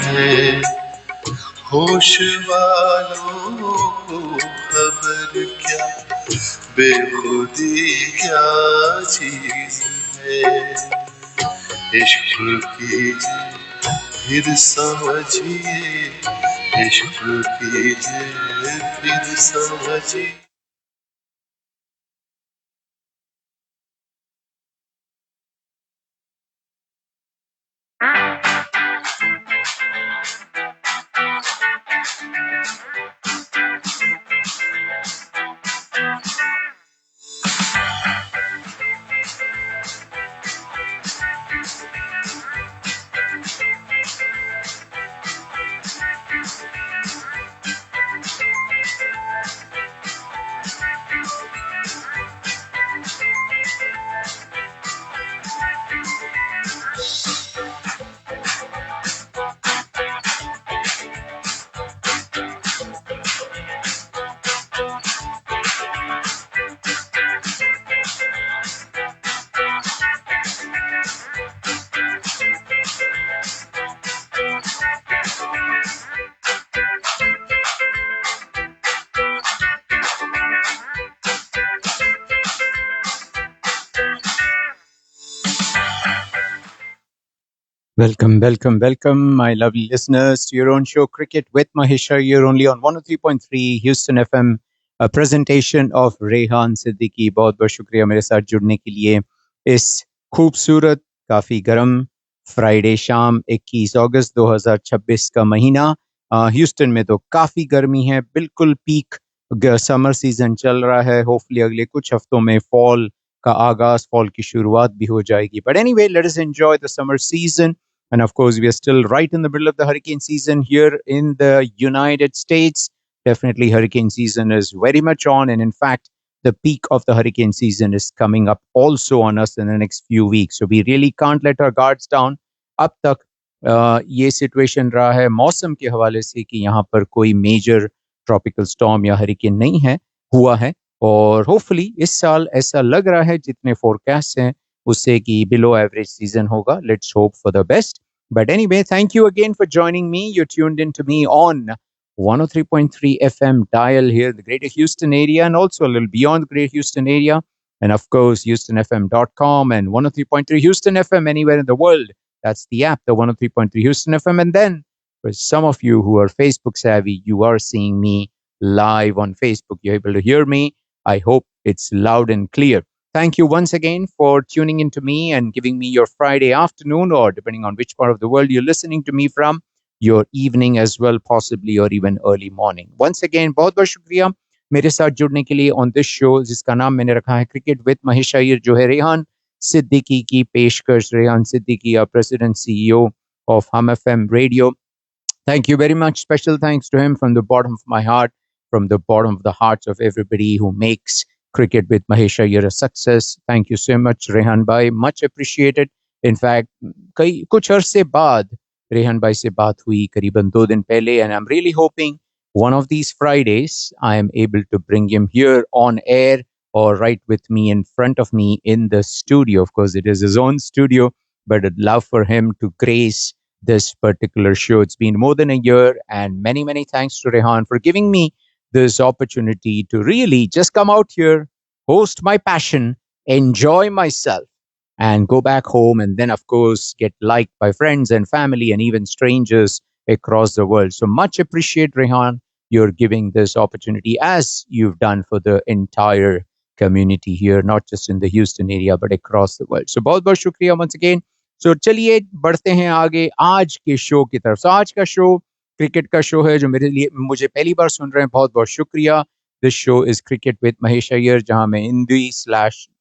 है, होश वालों को खबर क्या, बेखुदी क्या चीज है। इश्क कीजिए फिर समझिए, इश्क कीजिए फिर समझिए। Welcome, my lovely listeners, to your own show, Cricket with Mahesha. You're only on 103.3 Houston FM, a presentation of Rehan Siddiqui. बहुत बहुत शुक्रिया मेरे साथ जुड़ने के लिए इस खूबसूरत, काफ़ी गर्म फ्राइडे शाम 21 अगस्त 2026 का महीना। ह्यूस्टन में तो काफ़ी गर्मी है, बिल्कुल पीक समर सीजन चल रहा है। होपफुली अगले कुछ हफ्तों में फॉल का आगाज, फॉल की शुरुआत भी हो जाएगी। But anyway, let us enjoy the summer season. And of course, we are still right in the middle of the hurricane season here in the United States. Definitely, hurricane season is very much on. And in fact, the peak of the hurricane season is coming up also on us in the next few weeks. So we really can't let our guards down. अब तक ये situation रहा है मौसम के हवाले से कि यहाँ पर कोई मेजर ट्रॉपिकल स्टॉर्म या हरिकेन नहीं है, हुआ है। और होपफुली इस साल ऐसा लग रहा है, जितने फोरकास्ट हैं उससे, कि बिलो एवरेज सीजन होगा. Let's hope for the best. But anyway, thank you again for joining me. You're tuned in to me on 103.3 FM dial here in the Greater Houston area and also a little beyond the Greater Houston area. And of course, HoustonFM.com and 103.3 Houston FM anywhere in the world. That's the app, the 103.3 Houston FM. And then for some of you who are Facebook savvy, you are seeing me live on Facebook. You're able to hear me. I hope it's loud and clear. Thank you once again for tuning in to me and giving me your Friday afternoon, or depending on which part of the world you're listening to me from, your evening as well, possibly, or even early morning. Once again, बहुत बहुत शुक्रिया मेरे साथ जुड़ने के लिए on this show, जिसका नाम मैंने रखा है क्रिकेट विद महेश अय्यर, जो है रेहान सिद्दीकी की पेशकश. Rehan Siddiqui, our president CEO of Hum FM Radio. Thank you very much. Special thanks to him from the bottom of my heart, from the bottom of the hearts of everybody who makes Cricket with Mahesh Iyer a success. Thank you so much, Rehan bhai. Much appreciated. In fact, कुछ अरसे बाद रेहान भाई से बात हुई, करीबन 2 दिन पहले, and I'm really hoping one of these Fridays I am able to bring him here on air or right with me in front of me in the studio. Of course, it is his own studio, but I'd love for him to grace this particular show. It's been more than a year, and many, many thanks to Rehan for giving me this opportunity to really just come out here, host my passion, enjoy myself, and go back home, and then, of course, get liked by friends and family and even strangers across the world. So much appreciate, Rehan, you're giving this opportunity, as you've done for the entire community here, not just in the Houston area, but across the world. So बहुत बहुत शुक्रिया once again. So चलिए बढ़ते हैं आगे आज के show की तरफ. So आज का शो क्रिकेट का शो है, जो मुझे पहली बार सुन रहे हैं, बहुत बहुत शुक्रिया. This show is cricket with Mahesh Iyer, जहां मैं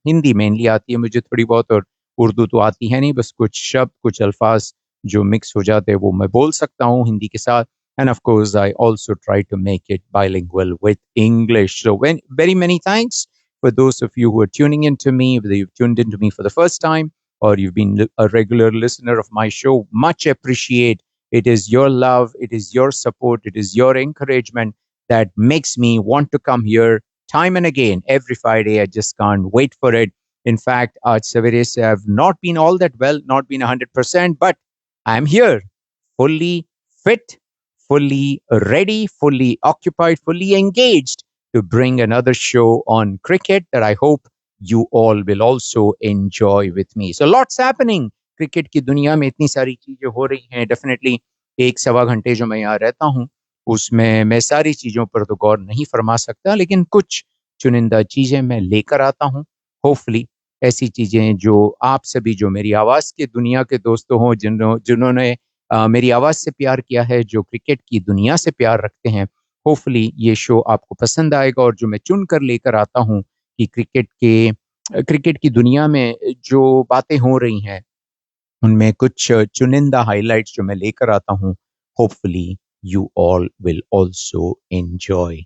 हिंदी मेनली आती है मुझे थोड़ी बहुत, और उर्दू तो आती है नहीं, बस कुछ शब्द, कुछ अल्फाज जो मिक्स हो जाते हैं वो मैं बोल सकता हूँ हिंदी के साथ. And of course, I also try to make it bilingual with English. So very many thanks for those of you who are tuning in to me, whether you've tuned into me for the first time or you've been a regular listener of my show. Much appreciate. It is your love, it is your support, it is your encouragement that makes me want to come here time and again every Friday. I just can't wait for it. In fact, aaj savere se I've not been all that well, not been 100%, but I'm here fully fit, fully ready, fully occupied, fully engaged to bring another show on cricket that I hope you all will also enjoy with me. So lots happening. Cricket की दुनिया में इतनी सारी चीजें हो रही हैं. Definitely एक सवा घंटे जो मैं यहाँ रहता हूँ उसमें मैं सारी चीजों पर तो गौर नहीं फरमा सकता, लेकिन कुछ चुनिंदा चीजें मैं लेकर आता हूँ. होपफुली ऐसी चीजें जो आप सभी जो मेरी आवाज के दुनिया के दोस्तों हों, जिन्होंने मेरी आवाज से प्यार किया है, जो क्रिकेट की दुनिया से प्यार रखते हैं, होपफुली ये शो आपको पसंद आएगा. और जो मैं चुन कर लेकर आता हूँ कि क्रिकेट की दुनिया में जो बातें हो रही हैं उनमें कुछ चुनिंदा हाइलाइट्स जो मैं लेकर आता हूँ. Hopefully you all will also enjoy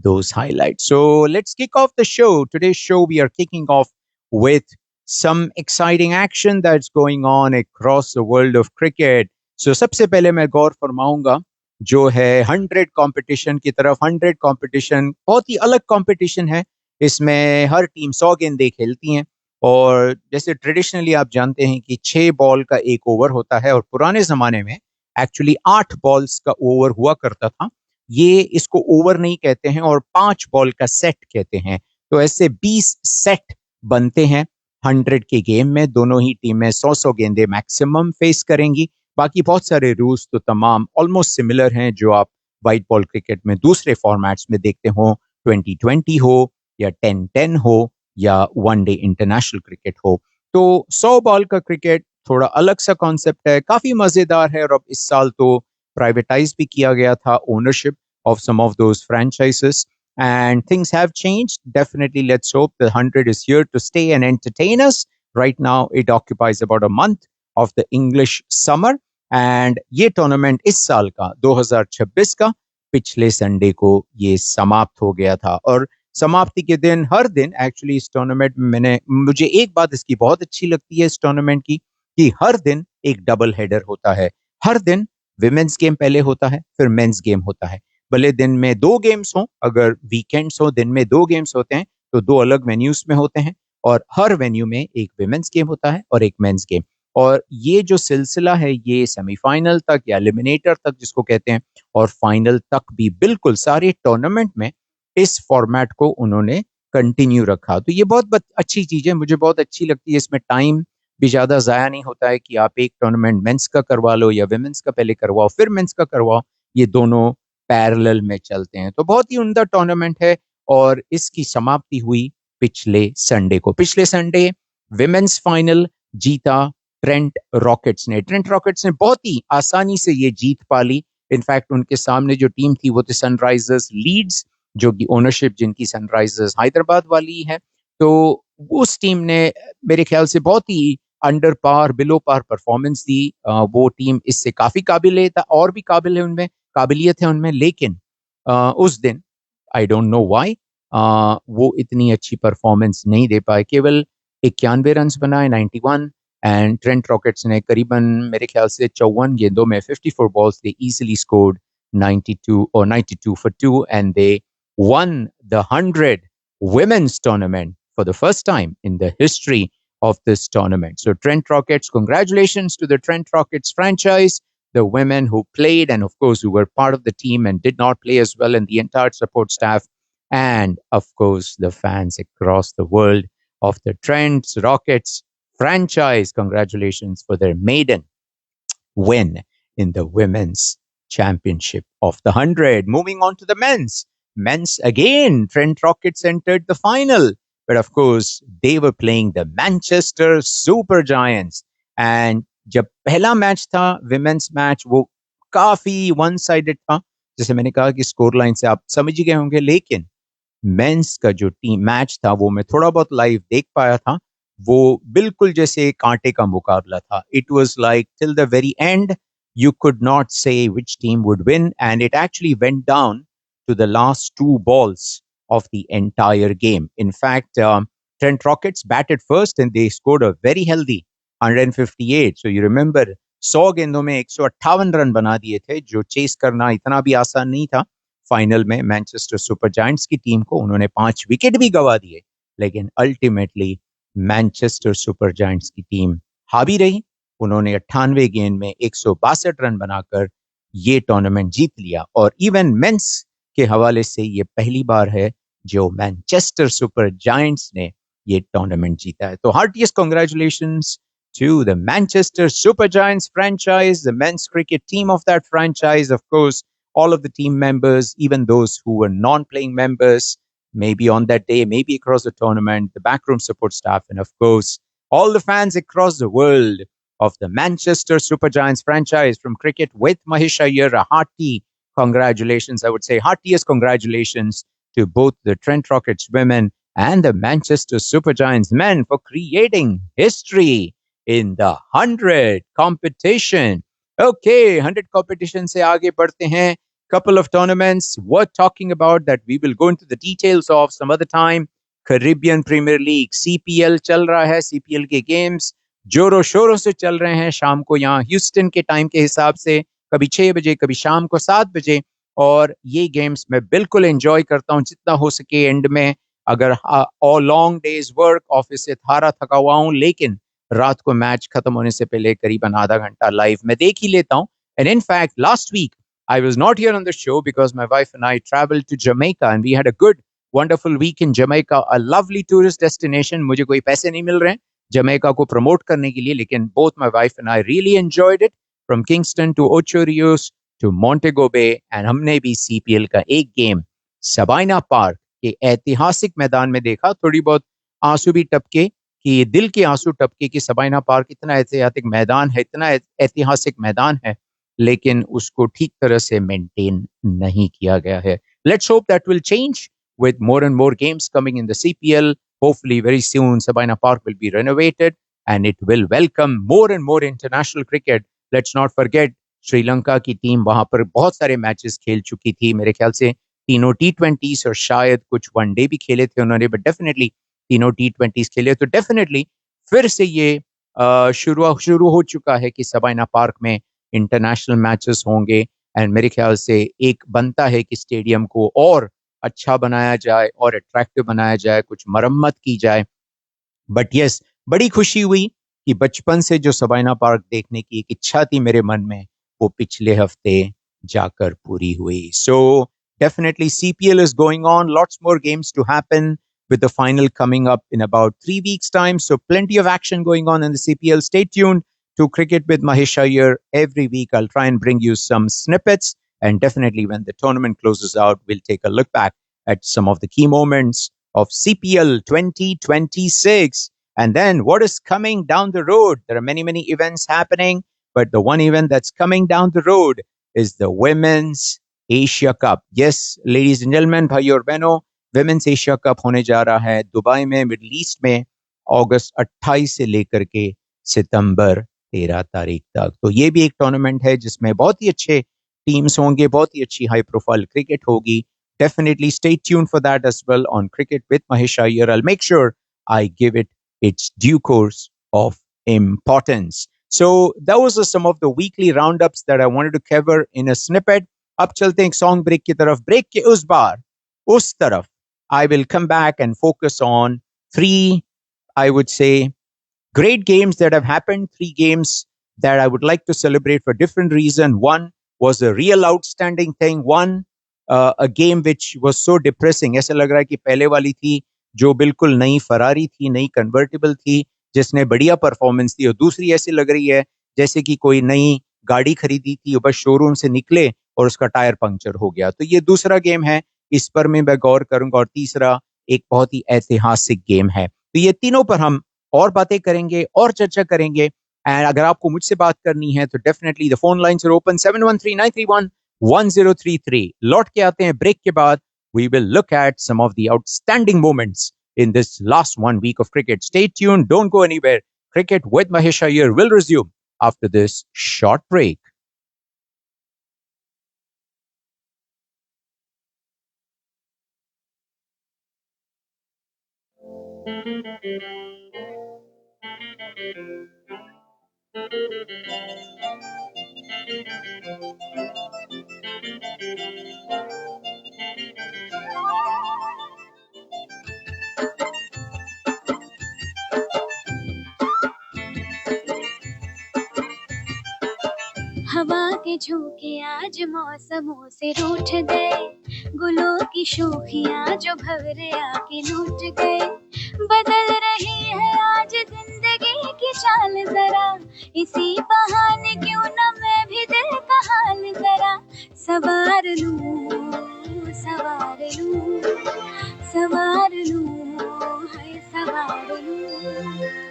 those highlights. So let's kick off the show. Today's show we are kicking off with some exciting action that's going on across the world of cricket. So सबसे पहले मैं गौर फरमाऊंगा जो है 100 competition की तरफ. 100 competition बहुत ही अलग competition है. इसमें हर टीम 100 गेंदें खेलती हैं और जैसे ट्रेडिशनली आप जानते हैं कि 6 बॉल का एक ओवर होता है और पुराने जमाने में एक्चुअली 8 बॉल्स का ओवर हुआ करता था. ये इसको ओवर नहीं कहते हैं और 5 बॉल का सेट कहते हैं. तो ऐसे 20 सेट बनते हैं 100 के गेम में. दोनों ही टीमें 100 गेंदे मैक्सिमम फेस करेंगी. बाकी बहुत सारे रूल्स तो तमाम ऑलमोस्ट सिमिलर हैं जो आप व्हाइट बॉल क्रिकेट में दूसरे फॉर्मेट्स में देखते हो. 2020 हो या 10-10 हो या वनडे इंटरनेशनल क्रिकेट हो. तो 100 बॉल का क्रिकेट थोड़ा अलग सा कॉन्सेप्ट है, काफी मजेदार है. और अब इस साल तो प्राइवेटाइज भी किया गया था ownership of some of those franchises and things have changed. Definitely, let's hope the 100 is here to stay and entertain us. Right now, it occupies about a month of the English summer. And ये tournament इस साल का 2026 का पिछले Sunday को ये समाप्त हो गया था. और समाप्ति के दिन हर दिन एक्चुअली इस टूर्नामेंट में मुझे एक बात इसकी बहुत अच्छी लगती है इस टूर्नामेंट की कि हर दिन एक डबल हेडर होता है. हर दिन विमेंस गेम पहले होता है, फिर मेंस गेम होता है. भले दिन में 2 गेम्स हो, अगर वीकेंड्स हो दिन में 2 गेम्स होते हैं तो 2 अलग वेन्यूज में होते हैं और हर वेन्यू में एक विमेंस गेम होता है और एक मेंस गेम. और ये जो सिलसिला है ये सेमीफाइनल तक या एलिमिनेटर तक जिसको कहते हैं और फाइनल तक भी बिल्कुल सारे टूर्नामेंट में इस फॉर्मेट को उन्होंने कंटिन्यू रखा. तो ये बहुत अच्छी चीज है, मुझे बहुत अच्छी लगती है. इसमें टाइम भी ज्यादा जाया नहीं होता है कि आप एक टूर्नामेंट मेंस का करवा लो या विमेंस का पहले करवाओ फिर मेंस का करवाओ. ये दोनों पैरेलल में चलते हैं. तो बहुत ही उम्दा टूर्नामेंट है और इसकी समाप्ति हुई पिछले संडे को. पिछले संडे विमेंस फाइनल जीता ट्रेंट रॉकेट्स ने. ट्रेंट रॉकेट्स ने बहुत ही आसानी से ये जीत पाली. इनफैक्ट उनके सामने जो टीम थी वो थी सनराइजर्स लीड्स, जो कि ओनरशिप जिनकी सनराइजर्स हैदराबाद वाली है. तो उस टीम ने मेरे ख्याल से बहुत ही अंडर पार बिलो पार परफॉर्मेंस दी. वो टीम इससे काफी काबिल है और भी काबिल है उनमें काबिलियत है उनमें. लेकिन उस दिन आई डोंट नो व्हाई वो इतनी अच्छी परफॉर्मेंस नहीं दे पाए. केवल 91 रन बनाए 91. एंड ट्रेंट रॉकेट्स ने करीबन मेरे ख्याल से 54 गेंदों में 54 balls they easily scored 92 for 2 and they won the 100 women's tournament for the first time in the history of this tournament. So Trent Rockets, congratulations to the Trent Rockets franchise, the women who played and of course who were part of the team and did not play as well, and the entire support staff, and of course the fans across the world of the Trent Rockets franchise. Congratulations for their maiden win in the women's championship of the 100. Moving on to the men's. Men's again, Trent Rockets entered the final. But of course, they were playing the Manchester Super Giants. And जब पहला match था women's match वो काफी one sided था. जैसे मैंने कहा कि स्कोर लाइन से आप समझ ही गए होंगे. लेकिन मेंस का जो टीम मैच था वो मैं थोड़ा बहुत लाइव देख पाया था. वो बिल्कुल जैसे कांटे का मुकाबला था. It was like till the very and you could not say which team would win, and it actually went down to the last 2 balls of the entire game. In fact, Trent Rockets batted first and they scored a very healthy 158. So you remember 100 गेंदों में 158 run बना दिए थे, जो chess करना इतना भी आसान नहीं था. फाइनल में मैनचेस्टर सुपर जायंट्स की टीम को उन्होंने 5 विकेट भी गवा दिए, लेकिन अल्टीमेटली मैनचेस्टर सुपर जायंट्स की टीम हावी रही. उन्होंने 98 गेंद में 162 रन बनाकर ये टूर्नामेंट जीत लिया। और इवन मेंस के हवाले से ये पहली बार है जो मैनचेस्टर सुपर जायंट्स ने ये टूर्नामेंट जीता है। तो heartiest congratulations to the Manchester Super Giants franchise, the men's cricket team of that franchise, of course, all of the team members, even those who were non playing members, maybe on that day, maybe across the tournament, the backroom support staff, and of course, all the fans across the world of the Manchester Super Giants franchise from Cricket with Mahesh Iyer. A hearty congratulations, I would say, heartiest congratulations to both the Trent Rockets women and the Manchester Super Giants men for creating history in the 100 competition. Okay, 100 competition से आगे बढ़ते हैं. Couple of tournaments worth talking about that we will go into the details of some other time. Caribbean Premier League, CPL चल रहा है. CPL के games जोरों शोरों से चल रहे हैं. शाम को यहाँ ह्यूस्टन के टाइम के हिसाब से कभी 6 बजे, कभी शाम को 7 बजे. और ये गेम्स मैं बिल्कुल एंजॉय करता हूँ जितना हो सके. एंड में अगर all long days work, office से थारा थका हुआ हूँ, लेकिन रात को मैच खत्म होने से पहले करीबन आधा घंटा लाइव मैं देख ही लेता हूँ. And in fact last week I was not here on the show because my wife and I traveled to Jamaica and we had a good, wonderful week in Jamaica, a lovely tourist destination. मुझे कोई पैसे नहीं मिल रहे हैं Jamaica को promote करने के लिए, लेकिन both my wife and I really enjoyed it from Kingston to Ocho Rios to Montego Bay. and हमने भी CPL का एक गेम सबाइना पार्क के ऐतिहासिक मैदान में देखा. थोड़ी बहुत आंसू भी टपके कि दिल के आंसू टपके कि सबाइना पार्क इतना ऐतिहासिक मैदान है, इतना ऐतिहासिक मैदान है, लेकिन उसको ठीक तरह से मेंटेन नहीं किया गया है. Let's hope that will change with more and more games coming in the CPL. Hopefully, very soon, Sabina Park will be renovated and it will welcome more and more international cricket. Let's not forget, Sri Lanka की team वहां पर बहुत सारे matches खेल चुकी थी. मेरे ख्याल से तीनों T20s और शायद कुछ वनडे भी खेले थे उन्होंने, बट डेफिनेटली तीनों T20s खेले. तो डेफिनेटली फिर से ये शुरू हो चुका है कि सबाइना पार्क में इंटरनेशनल मैचेस होंगे. एंड मेरे ख्याल से एक बनता है कि स्टेडियम को और अच्छा बनाया जाए और अट्रैक्टिव बनाया जाए, कुछ मरम्मत की जाए. बट यस, बड़ी खुशी हुई कि बचपन से जो सबाइना पार्क देखने की एक इच्छा थी मेरे मन में, वो पिछले हफ्ते जाकर पूरी हुई. सो definitely CPL is going on, lots more games to happen with the final coming up in about 3 weeks time. So plenty of action going on in the CPL. Stay tuned to Cricket with Mahesh Iyer. Every week I'll try and bring you some snippets. And definitely when the tournament closes out, we'll take a look back at some of the key moments of CPL 2026. And then what is coming down the road? There are many, many events happening, but the one event that's coming down the road is the Women's Asia Cup. Yes, ladies and gentlemen, भाई और बहनों, Women's Asia Cup होने जा रहा है Dubai में, middle east में, अगस्त 28 से लेकर के सितंबर 13 तारीख तक. तो ये भी एक टूर्नामेंट है जिसमें बहुत ही अच्छे टीम्स होंगे, बहुत ही अच्छी हाई प्रोफाइल क्रिकेट होगी. Definitely stay tuned for that as well on Cricket with Mahesh Iyer. I'll make sure I give it its due course of importance. So those are some of the weekly roundups that I wanted to cover in a snippet. अब चलते हैं song break की तरफ. Break के उस बार उस तरफ I will come back and focus on three, I would say, great games that have happened, three games that I would like to celebrate for different reasons. One was a real outstanding thing. One, a game which was so depressing. ऐसा लग रहा है कि पहले वाली थी जो बिल्कुल नई फरारी थी, नई कन्वर्टिबल थी, जिसने बढ़िया परफॉर्मेंस दी. और दूसरी ऐसी लग रही है जैसे कि कोई नई गाड़ी खरीदी थी और बस शोरूम से निकले और उसका टायर पंक्चर हो गया. तो ये दूसरा गेम है, इस पर मैं गौर करूंगा. और तीसरा एक बहुत ही ऐतिहासिक गेम है. तो ये तीनों पर हम और बातें करेंगे और चर्चा करेंगे. एंड अगर आपको मुझसे बात करनी है तो definitely the phone lines are open 7139311033. लौट के आते हैं ब्रेक के बाद. We will look at some of the outstanding moments in this last 1 week of cricket. Stay tuned, don't go anywhere. Cricket with Mahesh Iyer will resume after this short break. हवा के झोंके आज मौसमों से रूठ गए, गुलों की शोखियां जो भंवरे आके लूट गए। बदल रही है आज जिंदगी की चाल जरा, इसी बहाने क्यों न मैं भी दिल का हाल जरा सवार लूं, सवार लूं, सवार लूं, है सवार लूं।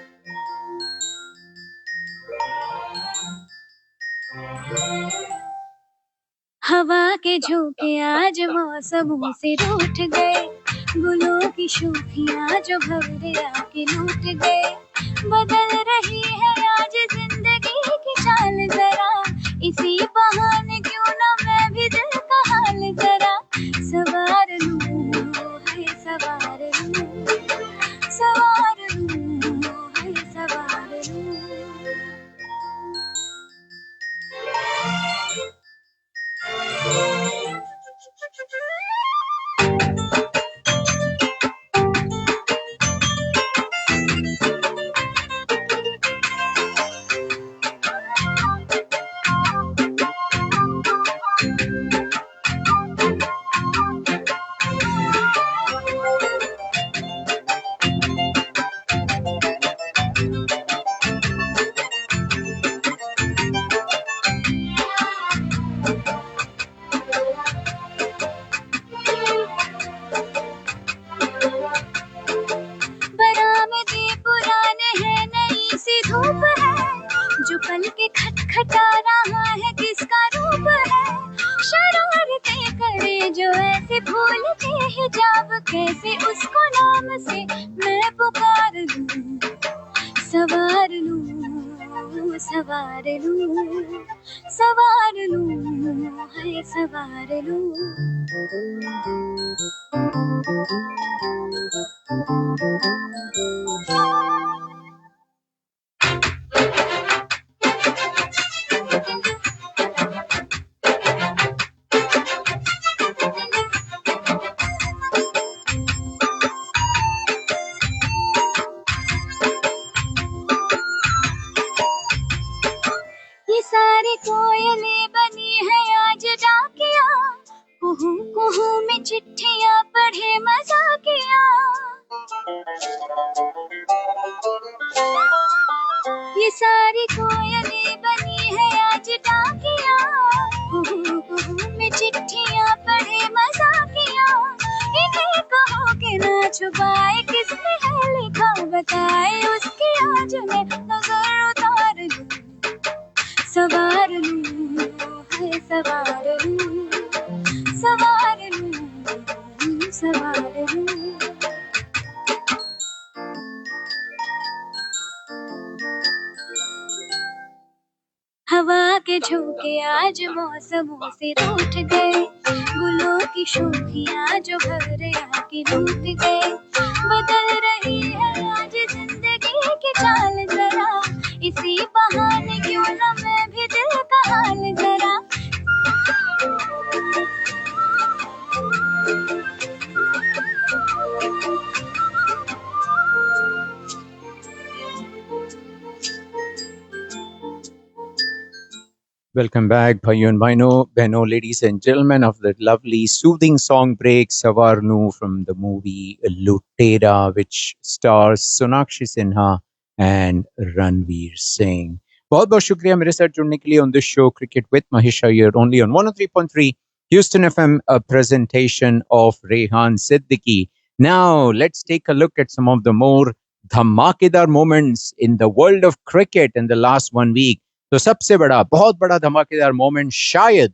हवा के झोंके आज मौसमों से रूठ गए, गुलों की शोखियां जो भंवरे आके लूट गए। बदल रही है आज जिंदगी की चाल जरा, इसी बहाने क्यों ना मैं भी दिल का हाल जरा सवार लूं, है सवार लूं, सवार लूं, है सवार लूं। बरामदे पुराने हैं, नई सी धूप है, जो पल के खटखटा रहा है किसका रूप है। शरारतें करे जो ऐसे भूल के हिजाब, कैसे उसको नाम से मैं पुकार लूं, सवार लूं, सवार लूं, सवार लूं, है सवार लूं। ये सारी कोयलें बनी है आज डाकिया, कुहू कुहू में चिट्ठियां पढ़े मजाकिया। ये सारी कोयलें बनी है आज डाकिया, कुहू कुहू में चिट्ठियां पढ़े मजाकिया। इन्हें कहो कि ना छुपाए किसने है लिखा, बताए उसकी आज मैं नजर उतार लूं, सवार लूं, है सवार लूं, सवार लूं, सवार लूं। हवा के झोंके आज मौसमों से रूठ गए, गुलों की शोखियां जो भंवरे आके लूट गए। बदल रही है आज जिंदगी की चाल जरा, इसी बहाने क्यों न मैं भी दिल का हाल जरा। Welcome back, Bhaiyo and Bhano, ladies and gentlemen, of that lovely soothing song break, Savarnu from the movie Lutera, which stars Sonakshi Sinha and Ranveer Singh. बहुत बहुत शुक्रिया मेरे साथ जुड़ने के लिए on this show Cricket with Mahisha here only on 103.3 Houston FM, a presentation of Rehan Siddiqui. Now let's take a look at some of the more dhamakedar moments in the world of cricket in the last 1 week. तो सबसे बड़ा बहुत बड़ा धमाकेदार moment, शायद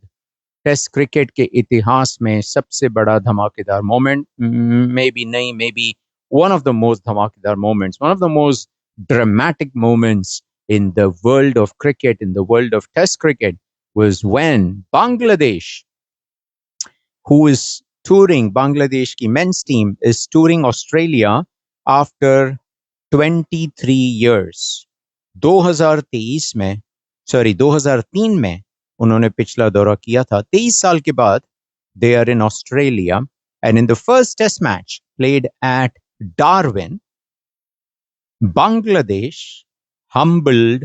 test cricket के इतिहास में सबसे बड़ा धमाकेदार moment, may be one of the most धमाकेदार moments, one of the most dramatic moments in the world of cricket, in the world of test cricket, was when Bangladesh, who is touring, Bangladesh ki men's team is touring Australia after 23 years. 2003 में उन्होंने पिछला दौरा किया था. 23 साल के बाद they are in Australia, and in the first test match played at Darwin, Bangladesh humbled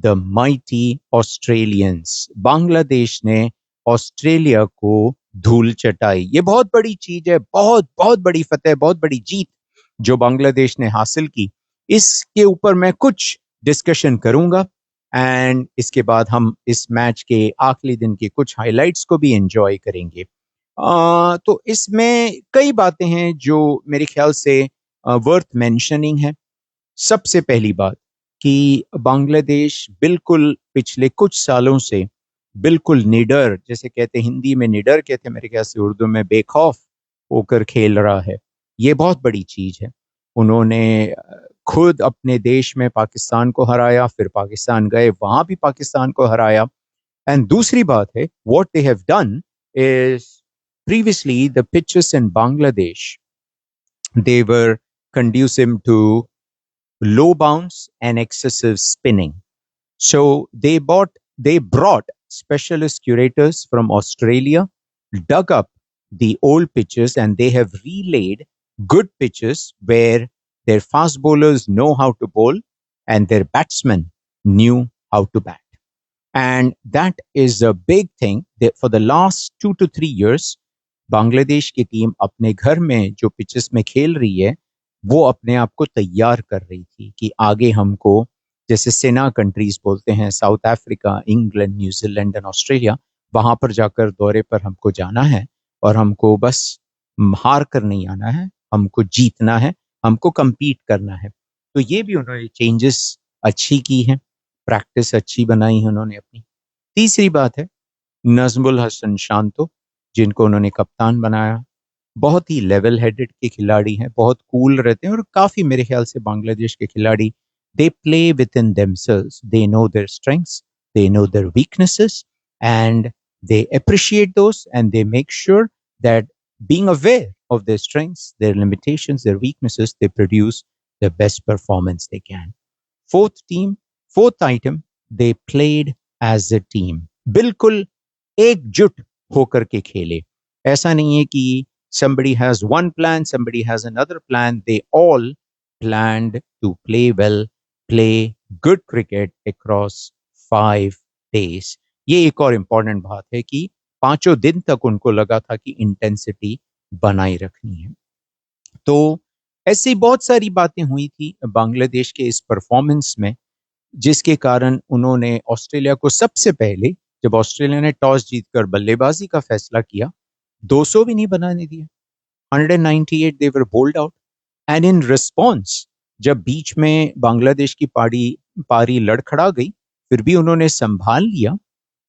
the mighty Australians, Bangladesh ने ऑस्ट्रेलिया को धूल चटाई। ये बहुत बड़ी चीज है, बहुत बहुत बड़ी फतेह, बहुत बड़ी जीत जो बांग्लादेश ने हासिल की। इसके ऊपर मैं कुछ डिस्कशन करूंगा एंड इसके बाद हम इस मैच के आखिरी दिन के कुछ हाइलाइट्स को भी एंजॉय करेंगे। तो इसमें कई बातें हैं जो मेरे ख्याल से वर्थ मेंशनिंग है। सबसे पहली बात कि बांग्लादेश बिल्कुल पिछले कुछ सालों से बिल्कुल निडर, जैसे कहते हिंदी में निडर कहते, मेरे ख्याल से उर्दू में बेखौफ होकर खेल रहा है। ये बहुत बड़ी चीज है। उन्होंने खुद अपने देश में पाकिस्तान को हराया, फिर पाकिस्तान गए, वहां भी पाकिस्तान को हराया। एंड दूसरी बात है, what they have done is previously the pitches in Bangladesh, they were conducive to low bounce and excessive spinning. So they brought specialist curators from Australia, dug up the old pitches, and they have relayed good pitches where their fast bowlers know how to bowl and their batsmen knew how to bat. And that is a big thing that for the last 2 to 3 years, Bangladesh की team अपने घर में जो pitches में खेल रही है, वो अपने आप को तैयार कर रही थी कि आगे हमको, जैसे सेना कंट्रीज बोलते हैं, south Africa, England, New Zealand and Australia, वहां पर जाकर दौरे पर हमको जाना है और हमको बस हार कर नहीं आना है, हमको जीतना है, हमको compete करना है। तो ये भी उन्होंने चेंजेस अच्छी की हैं, प्रैक्टिस अच्छी बनाई है उन्होंने अपनी। तीसरी बात है नजमुल हसन शांतो, जिनको उन्होंने कप्तान बनाया। बहुत ही लेवल हेडेड के खिलाड़ी हैं, बहुत कूल रहते हैं और काफी मेरे ख्याल से बांग्लादेश के खिलाड़ी, they play within themselves, they know their strengths, they know their weaknesses and they appreciate those and they make sure that being aware of their strengths, their limitations, their weaknesses, they produce the best performance they can. Fourth team, fourth item, they played as a team. बिल्कुल एकजुट होकर के खेले। ऐसा नहीं है कि somebody has one plan, somebody has another plan. They all planned to play well, play good cricket across 5 days. ये एक और इम्पॉर्टेंट बात है कि 5 दिन तक उनको लगा था कि इंटेंसिटी बनाए रखनी है। तो ऐसी बहुत सारी बातें हुई थी बांग्लादेश के इस परफॉर्मेंस में, जिसके कारण उन्होंने ऑस्ट्रेलिया को सबसे पहले, जब ऑस्ट्रेलिया ने टॉस जीतकर बल्लेबाजी का फैसला किया, 200 भी नहीं बनाने दिया। 198 they were bowled out, and in response, जब बीच में बांग्लादेश की पारी लड़खड़ा गई, फिर भी उन्होंने संभाल लिया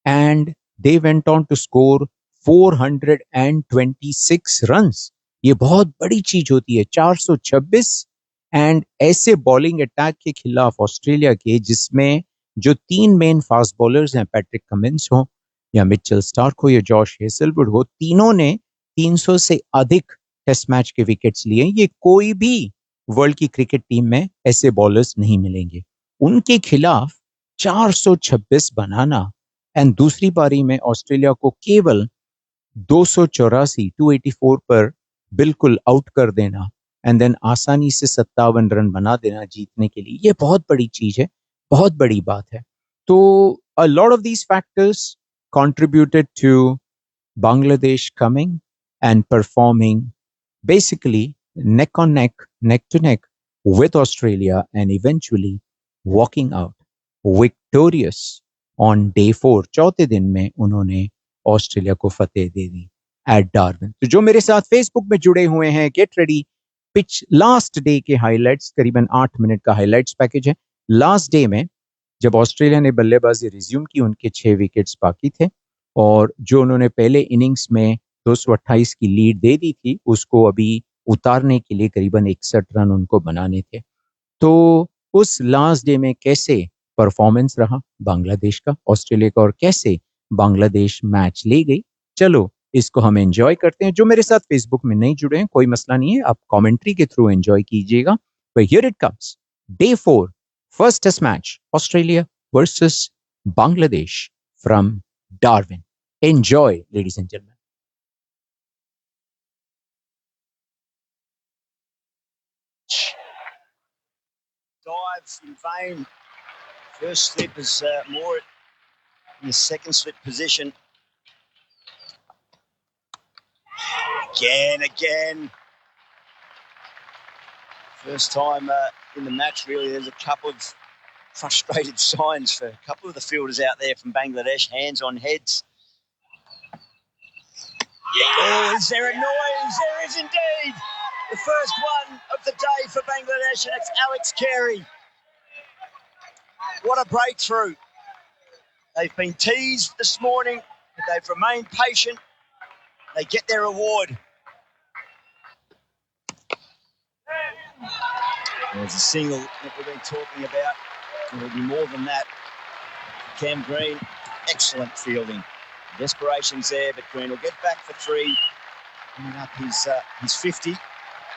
and they went on to score 426 runs. ये बहुत बड़ी चीज होती है, 426। एंड ऐसे बॉलिंग अटैक के खिलाफ ऑस्ट्रेलिया के, जिसमें जो 3 मेन फास्ट बॉलर्स हैं, पैट्रिक कमिंस हो या मिचेल स्टार्क हो या जॉश हेजलवुड हो, तीनों ने 300 से अधिक टेस्ट मैच के विकेट्स लिए। ये कोई भी वर्ल्ड की क्रिकेट टीम में ऐसे बॉलर्स नहीं मिलेंगे। उनके खिलाफ 426 बनाना एंड दूसरी पारी में ऑस्ट्रेलिया को केवल 284 पर बिल्कुल आउट कर देना एंड देन आसानी से 57 रन बना देना जीतने के लिए, ये बहुत बड़ी चीज है, बहुत बड़ी बात है। तो a lot of these factors contributed to Bangladesh coming and performing basically neck on neck, neck to neck with Australia and eventually walking out victorious on day 4। चौथे दिन में उन्होंने ऑस्ट्रेलिया को फतेह दे दी एट डार्विन। तो जो मेरे साथ फेसबुक में जुड़े हुए हैं, get ready, pitch last day के हाइलाइट्स, करीबन 8 मिनट का हाइलाइट्स पैकेज है। लास्ट डे में जब ऑस्ट्रेलिया ने बल्लेबाजी रिज्यूम की, उनके 6 विकेट्स बाकी थे और जो उन्होंने पहले इनिंग्स में 228 की लीड दे दी थी, उसको अभी उतारने के लिए करीबन 61 रन उनको बनाने थे। तो उस लास्ट डे में कैसे परफॉर्मेंस रहा बांग्लादेश का, ऑस्ट्रेलिया का, और कैसे बांग्लादेश मैच ले गई, चलो इसको हम एंजॉय करते हैं। जो मेरे साथ फेसबुक में नहीं जुड़े हैं, कोई मसला नहीं है, आप कमेंट्री के थ्रू एंजॉय कीजिएगा। But here it comes, day 4, first test match, Australia versus Bangladesh from Darwin. Enjoy ladies and gentleman. Dives in vain First slip is more in the second slip position. Again. First time in the match, really. There's a couple of frustrated signs for a couple of the fielders out there from Bangladesh. Hands on heads. Oh, is there a noise? There is indeed. The first one of the day for Bangladesh, and it's Alex Carey. What a breakthrough. They've been teased this morning, but they've remained patient. They get their reward. There's a single that we've been talking about. It'll be more than that. Cam Green, excellent fielding. Desperation's there, but Green will get back for three. Coming up his 50.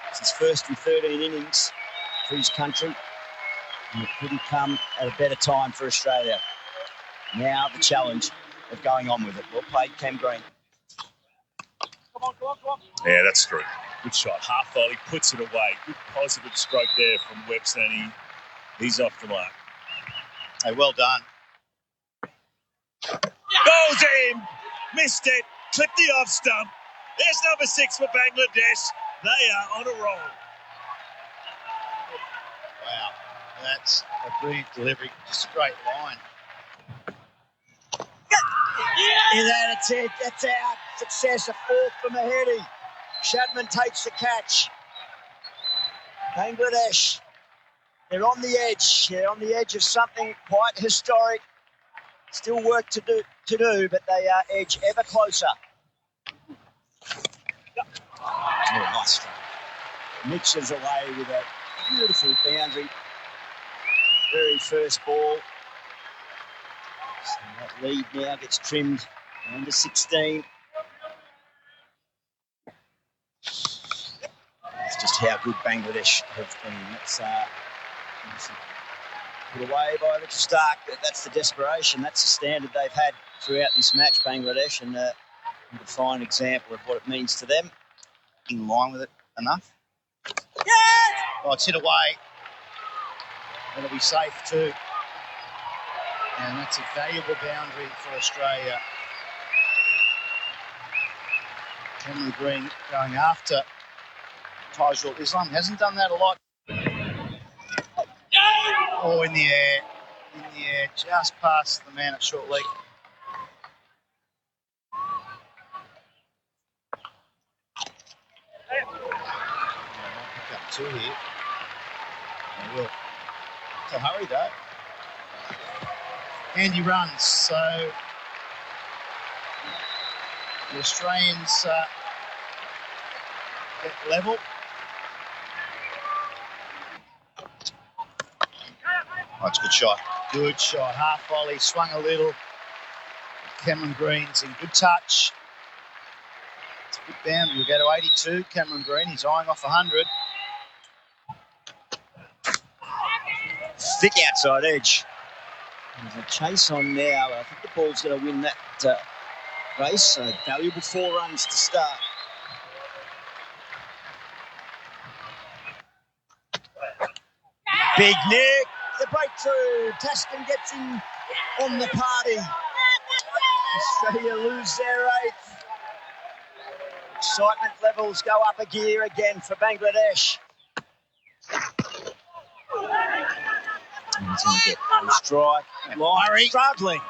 It's his first in 13 innings for his country. And it couldn't come at a better time for Australia. Now the challenge of going on with it. Well played, Cam Green. Come on. Yeah, that's true. Good shot. Half volley, puts it away. Good positive stroke there from Webster, and he's off the mark. Hey, well done. Goes in, missed it, clipped the off stump. There's number 6 for Bangladesh. They are on a roll. Wow, that's a brilliant delivery. Straight line. That's it. That's out. Success, a fourth for Mahedi. Shadman takes the catch. Bangladesh, they're on the edge. They're on the edge of something quite historic. Still work to do, but they are edge ever closer. Oh, nice strike. Mixes away with a beautiful boundary. Very first ball. So that lead now gets trimmed under 16. That's just how good Bangladesh have been. That's put away by Richard Stark. That's the desperation. That's the standard they've had throughout this match, Bangladesh, and a fine example of what it means to them. In line with it enough. Yeah! Oh, it's hit away. That'll be safe too. And that's a valuable boundary for Australia. Cameron Green going after Tajul Islam. Hasn't done that a lot. Oh, in the air. In the air. Just past the man at short leg. Pick up 2 here. They will. It's a hurry though. Andy runs, so the Australians get level. Oh, it's a good shot. Good shot. Half volley, swung a little. Cameron Green's in good touch. It's a good boundary. We'll go to 82. Cameron Green, he's eyeing off 100. Thick outside edge. There's a chase on now. I think the ball's going to win that race. A valuable 4 runs to start. Big Nick, the breakthrough. Taskin gets in on the party. Australia lose their 8th. Excitement levels go up a gear again for Bangladesh. He's going to get a strike. Line struggling.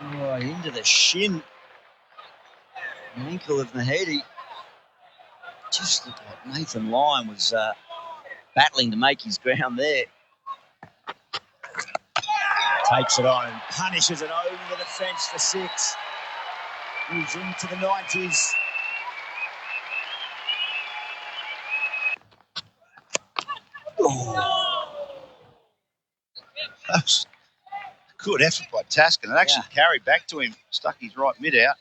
Oh, into the shin. The ankle of Mahedi. Just looked like Nathan Lyon was battling to make his ground there. Takes it on and punishes it over the fence for 6. Moves into the 90s. Oh. That was a good effort by Taskin. It actually carried back to him, stuck his right mid out.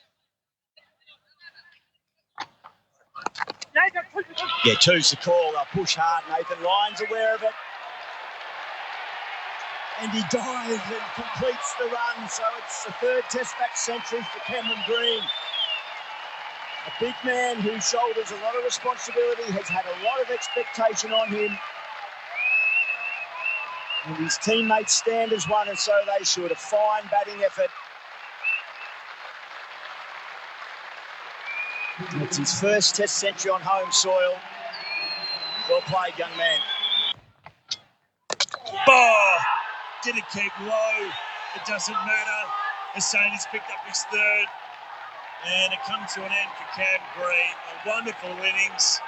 Yeah, 2's the call. They'll push hard. Nathan Lyon's aware of it. And he dives and completes the run. So it's the 3rd Test match century for Cameron Green. A big man who shoulders a lot of responsibility, has had a lot of expectation on him. And his teammates stand as one, and so they should. A fine batting effort. It's his first Test century on home soil. Well played, young man. Oh, didn't keep low. It doesn't matter. Hussain has picked up his third. And it comes to an end for Cam Green. A wonderful innings.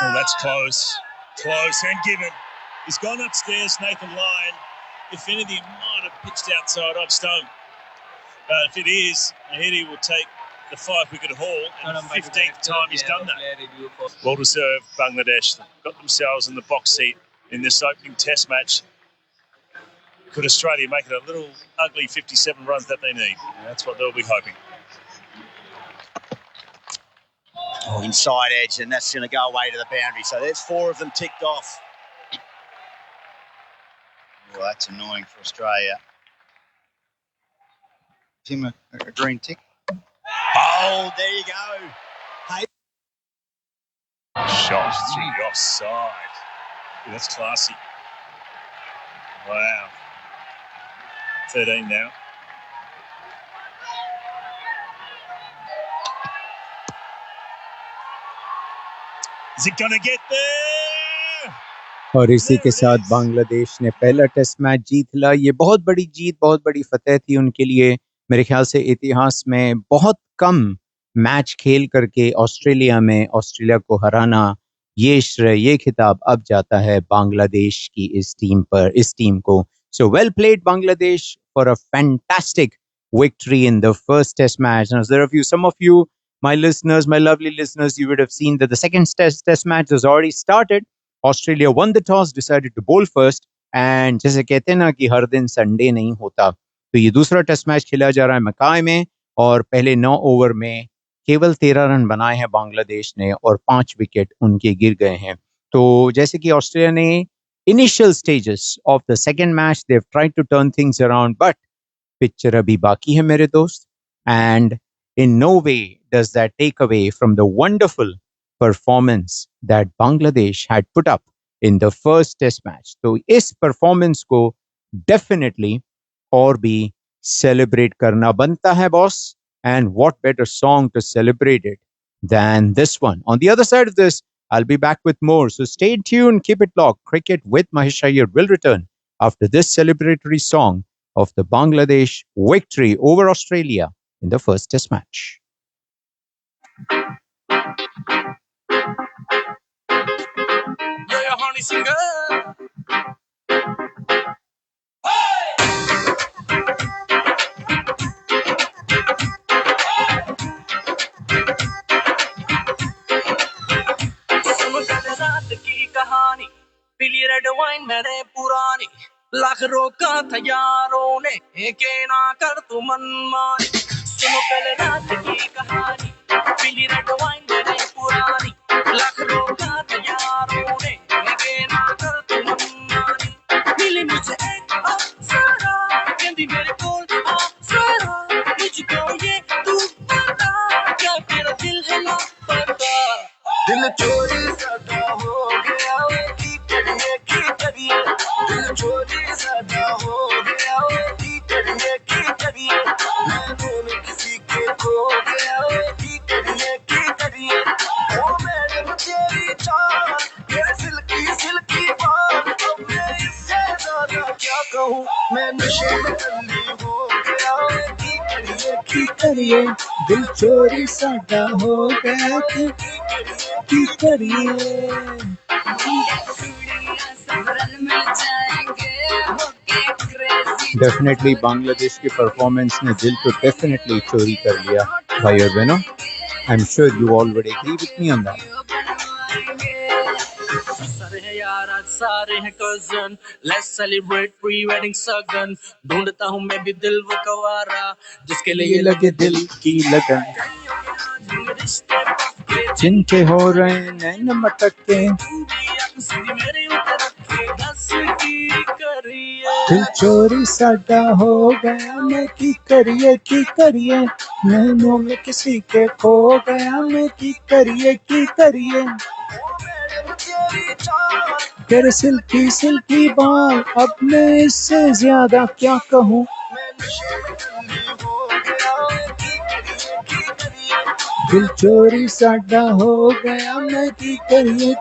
Oh, that's close. Close and given. He's gone upstairs, Nathan Lyon. If anything, might have pitched outside off stump. But if it is, Mahidi will take the 5-wicket haul, and the 15th time he's done that. Well deserved, Bangladesh. They've got themselves in the box seat in this opening Test match. Could Australia make it a little ugly 57 runs that they need? And that's what they'll be hoping. Oh, inside edge, and that's going to go away to the boundary. So there's 4 of them ticked off. Well, that's annoying for Australia. Tim, a green tick. Oh, there you go. Hey. Shot through the offside. Yeah, that's classy. Wow. 13 now. Is it gonna get there? और इसी के साथ बांग्लादेश ने पहला test match जीत लिया। ये बहुत बड़ी जीत, बहुत बड़ी फतेह थी उनके लिए। मेरे ख्याल से इतिहास में बहुत कम मैच खेल करके ऑस्ट्रेलिया में ऑस्ट्रेलिया को हराना, ये श्रेय, ये खिताब अब जाता है बांग्लादेश की इस टीम को। So well played Bangladesh for a fantastic victory in the first test match. Now there are some of you, my listeners, my lovely listeners, you would have seen that the second test match has already started. Australia won the toss, decided to bowl first, and जैसे कहते हैं ना कि हर दिन Sunday नहीं होता, तो ये दूसरा टेस्ट मैच खेला जा रहा है मकाई में, और पहले 9 ओवर में केवल 13 रन बनाए हैं बांग्लादेश ने और 5 विकेट उनके गिर गए हैं। तो जैसे कि ऑस्ट्रेलिया ने initial stages of the second match, they've tried to turn things around, but picture abhi baki hai mere dost, and in no way does that take away from the wonderful performance that Bangladesh had put up in the first test match. So is performance ko definitely aur bhi celebrate karna banta hai, boss, and what better song to celebrate it than this one. On the other side of this, I'll be back with more, so stay tuned, keep it locked. Cricket with Mahesh Iyer will return after this celebratory song of the Bangladesh victory over Australia in the first test match. Yeah, honey singer. कहानी पीली red wine मैंने पुरानी लाख रोका था यारों ने के ना कर तू मनमानी सुनो पहले रात की कहानी पीली रेड वाइन मैंने पुरानी लाख रोका था यारों ने के ना कर तू मनमानी मिली मुझे एक अप्सरा कहती मेरे कोल अप्सरा मुझको ये तू बता क्या तेरा दिल है लापता दिल चोरी सदा हो गया की करिए दिल चोरी सदा हो गया की करिए मैंने किसी के खो गया की करिए ओ मैडम तेरी चाल ये सिल्की बाल अब मैं इससे ज्यादा क्या कहूँ मैं नशे में अंधी हो गया की करिए दिल चोरी सदा हो गया की करिए Definitely Bangladesh की performance ने दिल तो definitely चोरी कर लिया भाई और बहनों. I'm sure you all would agree with me on that. सारे हैं cousin, let's celebrate pre-wedding सगन. ढूंढता हूँ मैं भी दिल वो कवारा जिसके लिए लगे दिल की लगन, जिनके हो रहे नैन मटके, दिल चोरी साडा हो गया मैं की करिए नैनों में किसी के खो गया मैं की करिए तेरे सिल्की सिल्की बाल, अब मैं इससे ज्यादा क्या कहूँ। दिल चोरी साडा हो गया, मैं की करिए।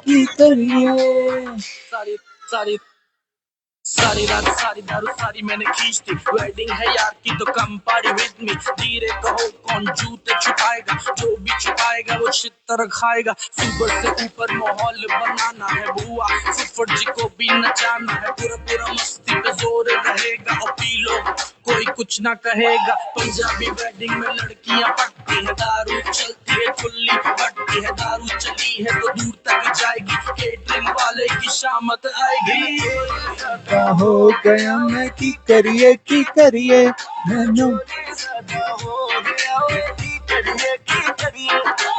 सारी सारी सारी रात सारी दारू सारी मैंने खींच दी। वेडिंग है यार की तो कम पार्टी विद मी। धीरे कहो कौन जूते छुपाएगा, जो भी छुपाएगा वो छितर खाएगा। सुबह से ऊपर माहौल बनाना है बुआ, फुफड़ जी को भी नचाना है। पूरा पूरा मस्ती पे जोर रहेगा और पी लो कोई कुछ ना कहेगा। पंजाबी वेडिंग में लड़कियां पटती है, दारू चलती है खुली पटती है। दारू चली है तो दूर तक जाएगी, केटरिंग वाले की शामत आएगी। हो गया मैं की करिए।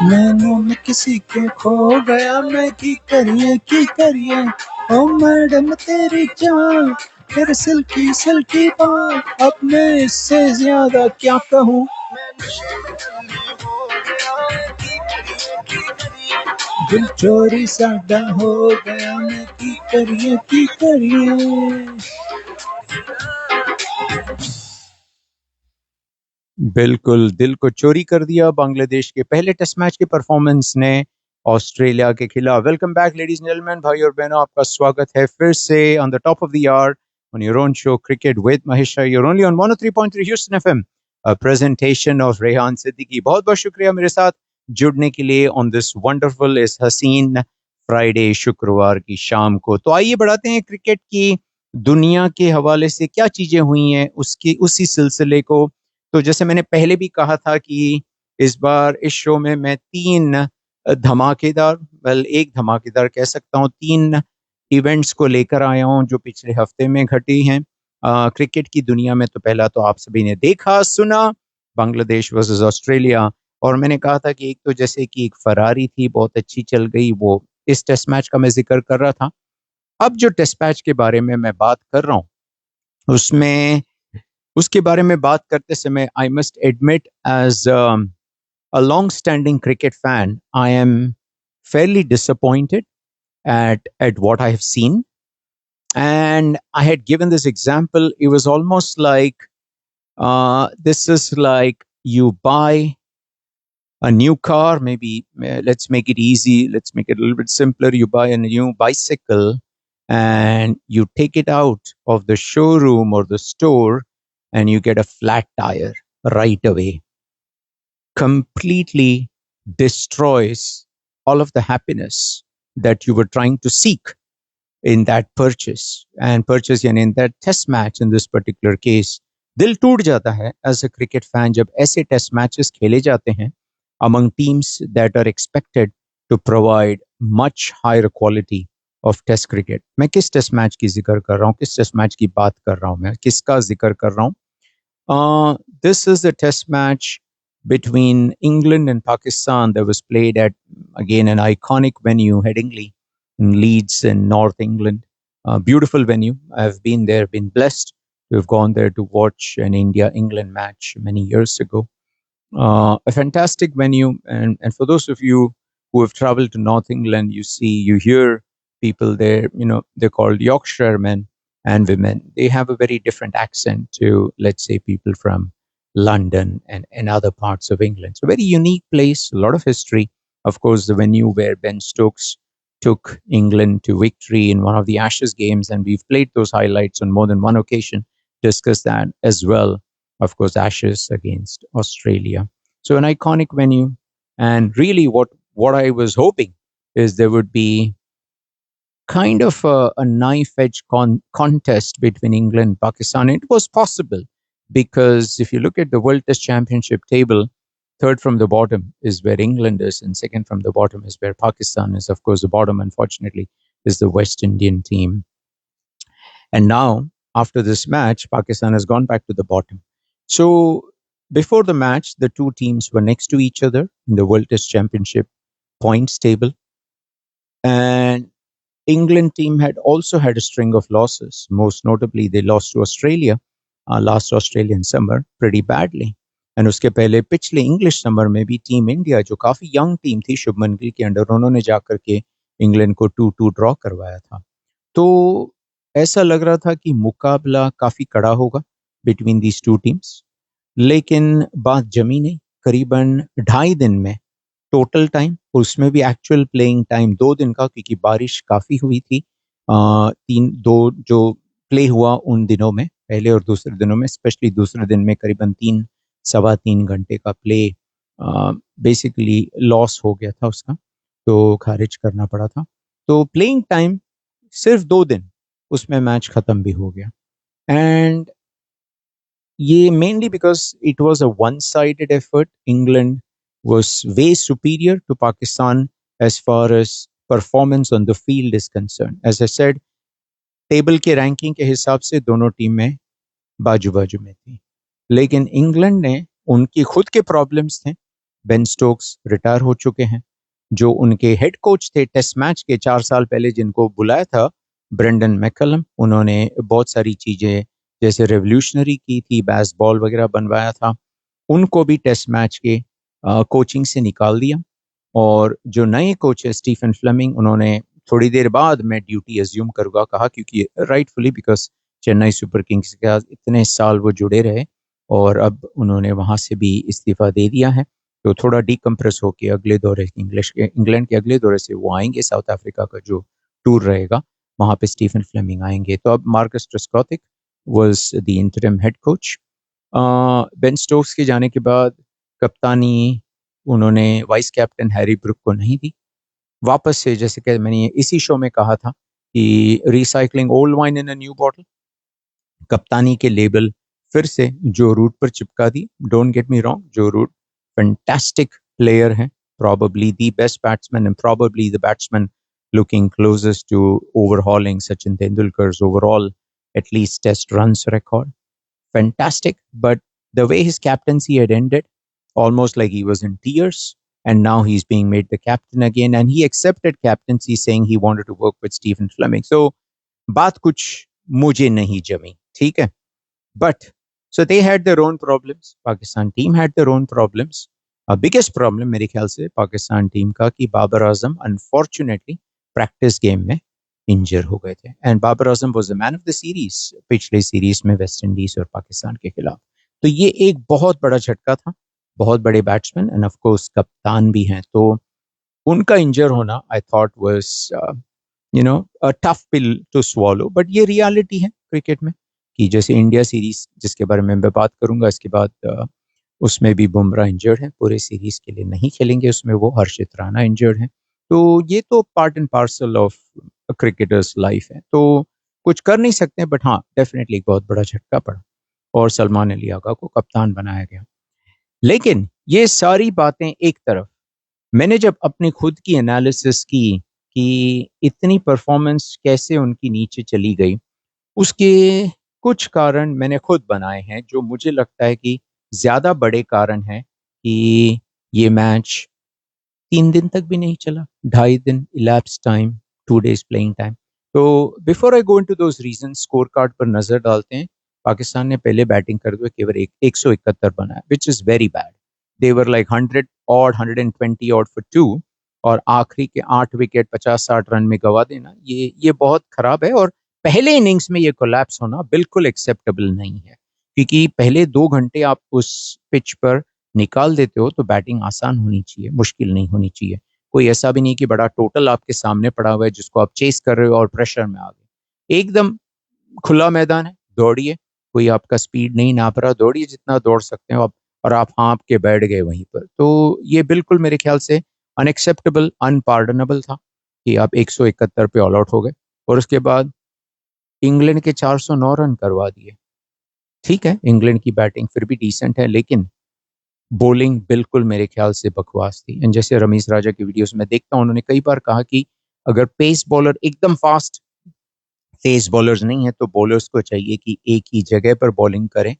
मैनू में किसी के खो गया, मैं की करिए। ओ मैडम तेरी जान, तेरे सिल्की सिल्की बाल, अब मैं इससे ज्यादा क्या कहूँ। दिल चोरी साडा हो गया, मैं की करिए। बिल्कुल दिल को चोरी कर दिया बांग्लादेश के पहले टेस्ट मैच के परफॉर्मेंस ने ऑस्ट्रेलिया के खिलाफ। Welcome back ladies and gentleman, भाई और बहनों, आपका स्वागत है फिर से on the top of the hour on your own show cricket with Mahesh. Your only on 103.3 Houston FM, a presentation of Rehan Siddiqui. बहुत बहुत शुक्रिया मेरे साथ जुड़ने के लिए ऑन दिस वंडरफुल इस हसीन फ्राइडे, शुक्रवार की शाम को। तो आइए बढ़ाते हैं क्रिकेट की दुनिया के हवाले से क्या चीजें हुई हैं उसकी उसी सिलसिले को। तो जैसे मैंने पहले भी कहा था कि इस बार इस शो में मैं तीन धमाकेदार, एक धमाकेदार कह सकता हूँ, तीन इवेंट्स को लेकर आया हूँ जो पिछले हफ्ते में घटी हैं क्रिकेट की दुनिया में। तो पहला तो आप सभी ने देखा सुना, बांग्लादेश वर्सेस ऑस्ट्रेलिया। और मैंने कहा था कि एक तो जैसे कि एक फरारी थी, बहुत अच्छी चल गई, वो इस टेस्ट मैच का मैं जिक्र कर रहा था। अब जो टेस्ट मैच के बारे में मैं बात कर रहा हूँ उसके बारे में बात करते समय I must admit as a long-standing cricket fan, I am fairly disappointed at what I have seen. And I had given this example. It was almost like this is like you buy a new car. Maybe let's make it easy. Let's make it a little bit simpler. You buy a new bicycle and you take it out of the showroom or the store and you get a flat tire right away. Completely destroys all of the happiness that you were trying to seek in that purchase. And purchase yani in that test match in this particular case, दिल टूट जाता है as a cricket fan जब ऐसे test matches खेले जाते हैं among teams that are expected to provide much higher quality of test cricket. मैं किस test match की जिक्र कर रहा हूँ, किस test match की बात कर रहा हूँ, मैं किसका जिक्र कर रहा हूँ। This is the test match between England and Pakistan that was played at, again, an iconic venue, Headingley in Leeds in North England. Beautiful venue. I've been there, been blessed to have gone there to watch an India-England match many years ago. A fantastic venue. And for those of you who have traveled to North England, you hear people there, they're called Yorkshiremen and women. They have a very different accent to, let's say, people from London and other parts of England. So very unique place, a lot of history. Of course, the venue where Ben Stokes took England to victory in one of the Ashes games, and we've played those highlights on more than one occasion, discussed that as well. Of course, Ashes against Australia. So an iconic venue. And really what I was hoping is there would be kind of a knife-edge contest between England and Pakistan. It was possible, because if you look at the World Test Championship table, third from the bottom is where England is, and second from the bottom is where Pakistan is. Of course, the bottom, unfortunately, is the West Indian team. And now, after this match, Pakistan has gone back to the bottom. So, before the match, the two teams were next to each other in the World Test Championship points table. And England team had also had a string of losses. Most notably, they lost to Australia last Australian summer pretty badly. And उसके पहले पिछले English summer में भी team India, जो काफी young team थी शुभमन गिल के under, उन्होंने जाकर के इंग्लैंड को 2-2 ड्रॉ करवाया था. तो ऐसा लग रहा था कि मुकाबला काफ़ी कड़ा होगा बिटवीन दीज टू टीम्स, लेकिन बात जमी नहीं। करीबन 2.5 दिन में टोटल टाइम, उसमें भी एक्चुअल प्लेइंग टाइम 2 दिन का, क्योंकि बारिश काफ़ी हुई थी। 3-2 जो प्ले हुआ उन दिनों में, पहले और दूसरे दिनों में, स्पेशली दूसरे दिन में करीबन 3 सवा 3 घंटे का प्ले बेसिकली लॉस हो गया था उसका, तो खारिज करना पड़ा था। तो प्लेइंग टाइम सिर्फ 2 दिन, उसमें मैच ख़त्म भी हो गया। एंड ये mainly because it was a one sided effort. England was way superior to Pakistan as far as performance on the field is concerned. As I said, table के ranking के हिसाब से दोनों टीमें बाजू बाजू में थी, लेकिन इंग्लैंड ने, उनकी खुद के प्रॉब्लम्स थे। बेन स्टोक्स रिटायर हो चुके हैं, जो उनके हेड कोच थे टेस्ट मैच के 4 साल पहले, जिनको बुलाया था ब्रेंडन मैकलम, उन्होंने बहुत सारी चीज़ें जैसे रेवोल्यूशनरी की थी, बैस बॉल वगैरह बनवाया था, उनको भी टेस्ट मैच के कोचिंग से निकाल दिया। और जो नए कोच है स्टीफन फ्लेमिंग, उन्होंने थोड़ी देर बाद मैं ड्यूटी एज्यूम करूँगा कहा, क्योंकि rightfully because Chennai super Kings के साथ इतने साल वो जुड़े रहे और अब उन्होंने वहाँ से भी इस्तीफ़ा दे दिया है, तो थोड़ा डीकम्प्रेस होके अगले दौरे इंग्लैंड के अगले दौरे से वो आएंगे। साउथ अफ्रीका का जो टूर रहेगा वहाँ पे स्टीफन फ्लेमिंग आएंगे। तो अब Marcus Trescothick was the interim head coach. Ben Stokes के जाने के बाद कप्तानी उन्होंने वाइस कैप्टन हैरी ब्रुक को नहीं दी। वापस से, जैसे कि मैंने इसी शो में कहा था कि recycling old wine in a new bottle, कप्तानी के लेबल फिर से जो रूट पर चिपका दी। डोंट गेट मी रॉन्ग, जो रूट फैंटास्टिक प्लेयर हैं, probably the best batsman and probably the batsman looking closest to overhauling Sachin Tendulkar's overall at least test runs record. Fantastic, but the way his captaincy had ended, almost like he was in tears, and now he's being made the captain again, and he accepted captaincy saying he wanted to work with Stephen Fleming. So बात कुछ मुझे नहीं जमी, ठीक है, but so they had their own problems. Pakistan team had their own problems. Biggest problem मेरे ख्याल से पाकिस्तान टीम का कि Babar Azam unfortunately practice game में इंजर हो गए थे, and Babar Azam was the man of the series पिछले सीरीज में वेस्ट इंडीज और पाकिस्तान के खिलाफ। तो ये एक बहुत बड़ा झटका था, बहुत बड़े बैट्समैन एंड ऑफ कोर्स कप्तान भी हैं, तो उनका इंजर होना I thought was a tough pill to swallow, but ये रियलिटी है क्रिकेट में कि जैसे इंडिया सीरीज जिसके बारे में मैं बात करूंगा इसके बाद, उसमें भी बुमराह इंजर्ड है, पूरे सीरीज के लिए नहीं खेलेंगे, उसमें वो हर्षित राणा इंजर्ड है। तो ये तो part and parcel of cricketers life है, तो कुछ कर नहीं सकते, बट हाँ डेफिनेटली बहुत बड़ा झटका पड़ा और सलमान अली आगा को कप्तान बनाया गया। लेकिन ये सारी बातें एक तरफ, मैंने जब अपनी खुद की एनालिसिस की कि इतनी परफॉर्मेंस कैसे उनकी नीचे चली गई, उसके कुछ कारण मैंने खुद बनाए हैं, जो मुझे लगता है कि ज़्यादा बड़े कारण हैं कि ये मैच 3 दिन तक भी नहीं चला, 2.5 दिन elapsed time, 2 days playing time. तो before I go into those reason, score card पर नज़र डालते हैं। पाकिस्तान ने पहले बैटिंग करते हुए केवल 171 बनाया, which is very bad. They were like 100 odd, 120 odd for 2, और आखिरी के 8 विकेट 50-60 रन में गवा देना, ये बहुत खराब है। और पहले इनिंग्स में ये कोलैप्स होना बिल्कुल एक्सेप्टेबल नहीं है, क्योंकि पहले 2 घंटे आप उस पिच पर निकाल देते हो तो बैटिंग आसान होनी चाहिए, मुश्किल नहीं होनी चाहिए। कोई ऐसा भी नहीं कि बड़ा टोटल आपके सामने पड़ा हुआ है जिसको आप चेस कर रहे हो और प्रेशर में आ गए। एकदम खुला मैदान है, दौड़िए, कोई आपका स्पीड नहीं नाप रहा, दौड़िए जितना दौड़ सकते हो आप, और आप हाँप के बैठ गए वहीं पर। तो ये बिल्कुल मेरे ख्याल से अनएक्सेप्टेबल, अनपार्डनेबल था कि आप 171 पे ऑल आउट हो गए, और उसके बाद इंग्लैंड के 409 रन करवा दिए। ठीक है, इंग्लैंड की बैटिंग फिर भी डिसेंट है, लेकिन बॉलिंग बिल्कुल मेरे ख्याल से बकवास थी। एंड जैसे रमीज राजा की वीडियोस में देखता हूँ, उन्होंने कई बार कहा कि अगर पेस बॉलर एकदम फास्ट तेज बॉलर्स नहीं है तो बॉलर्स को चाहिए कि एक ही जगह पर बॉलिंग करें,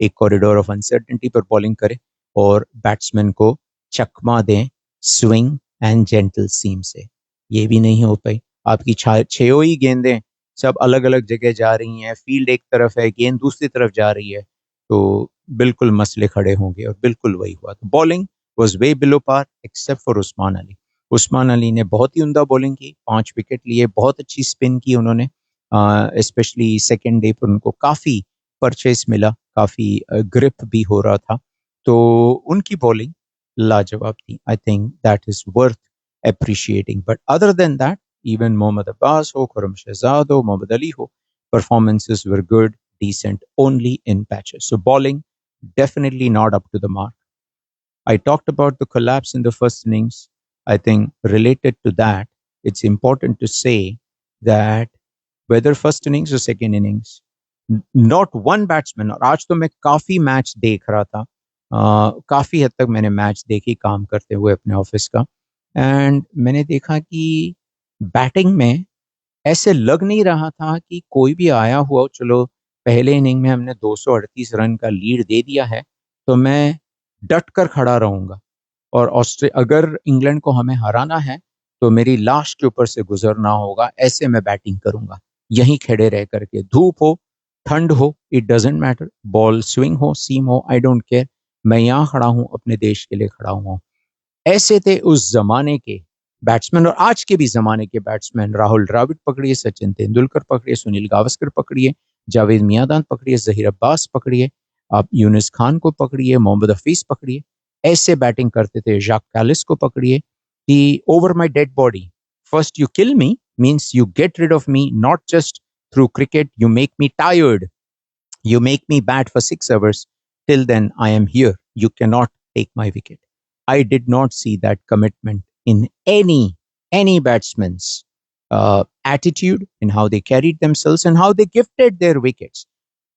एक कॉरिडोर ऑफ अनसर्टेनिटी पर बॉलिंग करें, और बैट्समैन को चकमा दें स्विंग एंड जेंटल सीम से। ये भी नहीं हो पाई। आपकी 6 ही गेंदें सब अलग अलग जगह जा रही हैं, फील्ड एक तरफ है, गेंद दूसरी तरफ जा रही है, तो बिल्कुल मसले खड़े होंगे, और बिल्कुल वही हुआ। तो bowling was way below par except for Usman Ali. Usman Ali ने बहुत ही उम्दा बॉलिंग की, 5 विकेट लिए, बहुत अच्छी स्पिन की उन्होंने, स्पेशली सेकेंड डे पर उनको काफ़ी परचेस मिला, काफ़ी ग्रिप भी हो रहा था, तो उनकी बॉलिंग लाजवाब थी. I think that is worth appreciating. But other than that, even Mohammad Abbas हो, खुरम शहजाद हो, मोहम्मद अली हो, performances were good, decent, only in patches. So bowling definitely not up to the mark. I talked about the collapse in the first innings. I think related to that, it's important to say that whether first innings or second innings, not one batsman. और आज तो मैं काफी match देख रहा था, काफी हद तक मैंने मैच देखी काम करते हुए अपने ऑफिस का, एंड मैंने देखा कि बैटिंग में ऐसे लग नहीं रहा था कि कोई भी आया हुआ हो, चलो पहले इनिंग में हमने 238 रन का लीड दे दिया है तो मैं डट कर खड़ा रहूंगा, और अगर इंग्लैंड को हमें हराना है तो मेरी लाश के ऊपर से गुजरना होगा, ऐसे मैं बैटिंग करूंगा यहीं खड़े रह करके, धूप हो ठंड हो it doesn't matter, ball swing हो सीम हो आई डोंट केयर, मैं यहाँ खड़ा हूँ अपने देश के लिए खड़ा हूँ. ऐसे थे उस जमाने के बैट्समैन, और आज के भी जमाने के बैट्समैन. राहुल द्रविड़ पकड़िए, सचिन तेंदुलकर पकड़िए, सुनील गावस्कर पकड़िए, जावेद मियांदाद पकड़िए, जहीर अब्बास पकड़िए, आप यूनुस खान को पकड़िए, मोहम्मद हफीज पकड़िए, ऐसे बैटिंग करते थे. जाक कैलिस को पकड़िए कि over my dead body, first you kill me means you get rid of me, not just through cricket, you make me tired, you make me bat for 6 hours. Till then, I am here. You cannot take my wicket. I did not see that commitment in any batsman's attitude, in how they carried themselves and how they gifted their wickets.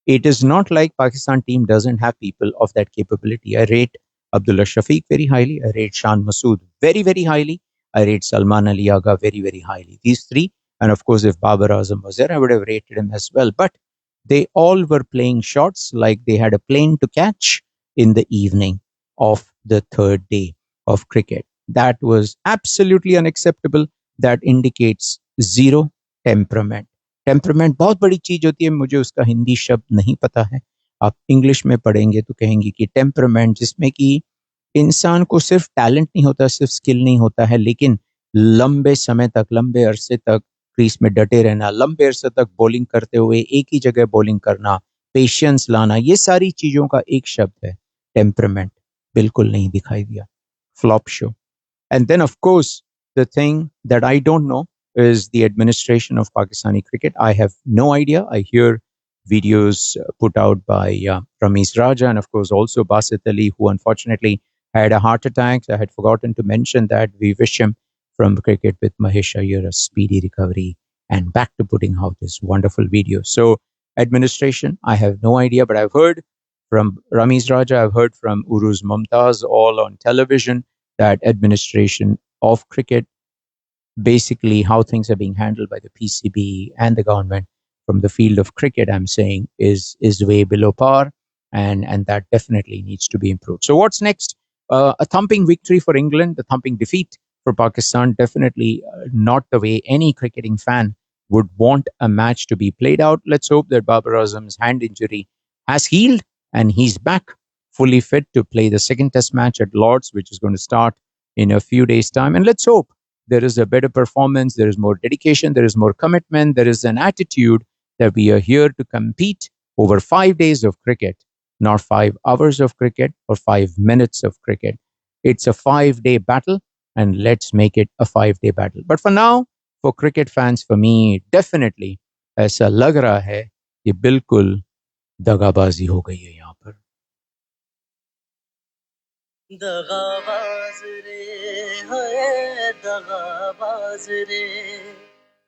It is not like Pakistan team doesn't have people of that capability. I rate Abdullah Shafiq very highly. I rate Shan Masood very, very highly. I rate Salman Ali Agha very, very highly. These three, and of course, if Babar Azam was there, I would have rated him as well. But they all were playing shots like they had a plane to catch in the evening of the third day of cricket. That was absolutely unacceptable. That indicates zero temperament. Temperament बहुत बड़ी चीज होती है, मुझे उसका हिंदी शब्द नहीं पता है, आप इंग्लिश में पढ़ेंगे तो कहेंगे कि टेम्परामेंट, जिसमें कि इंसान को सिर्फ टैलेंट नहीं होता, सिर्फ स्किल नहीं होता है, लेकिन लंबे समय तक, लंबे अरसे तक क्रीज में डटे रहना, लंबे अरसे तक बॉलिंग करते हुए एक ही जगह बॉलिंग करना, पेशेंस लाना, ये सारी चीजों का एक शब्द है टेम्परामेंट. बिल्कुल नहीं दिखाई दिया, flop show. And then of course the thing that I don't know is the administration of Pakistani cricket. I have no idea. I hear videos put out by Ramiz Raja and of course also Basit Ali, who unfortunately had a heart attack. I had forgotten to mention that. We wish him from cricket with Mahesh Iyer a speedy recovery and back to putting out this wonderful video. So administration, I have no idea, but I've heard from Ramiz Raja, I've heard from Uruz Mumtaz all on television that administration of cricket, basically how things are being handled by the PCB and the government from the field of cricket, I'm saying is way below par, and that definitely needs to be improved. So what's next? A thumping victory for England, a thumping defeat for Pakistan, definitely not the way any cricketing fan would want a match to be played out. Let's hope that Babar Azam's hand injury has healed and he's back fully fit to play the second test match at Lord's, which is going to start in a few days' time. And let's hope there is a better performance, there is more dedication, there is more commitment, there is an attitude that we are here to compete over 5 days of cricket, not 5 hours of cricket or 5 minutes of cricket. It's a 5-day battle, and let's make it a 5-day battle. But for now, for cricket fans, for me, definitely, ऐसा लग रहा है कि बिल्कुल दगाबाजी हो गई है यहाँ पर. दगाबाज रे है दगाबाज रे,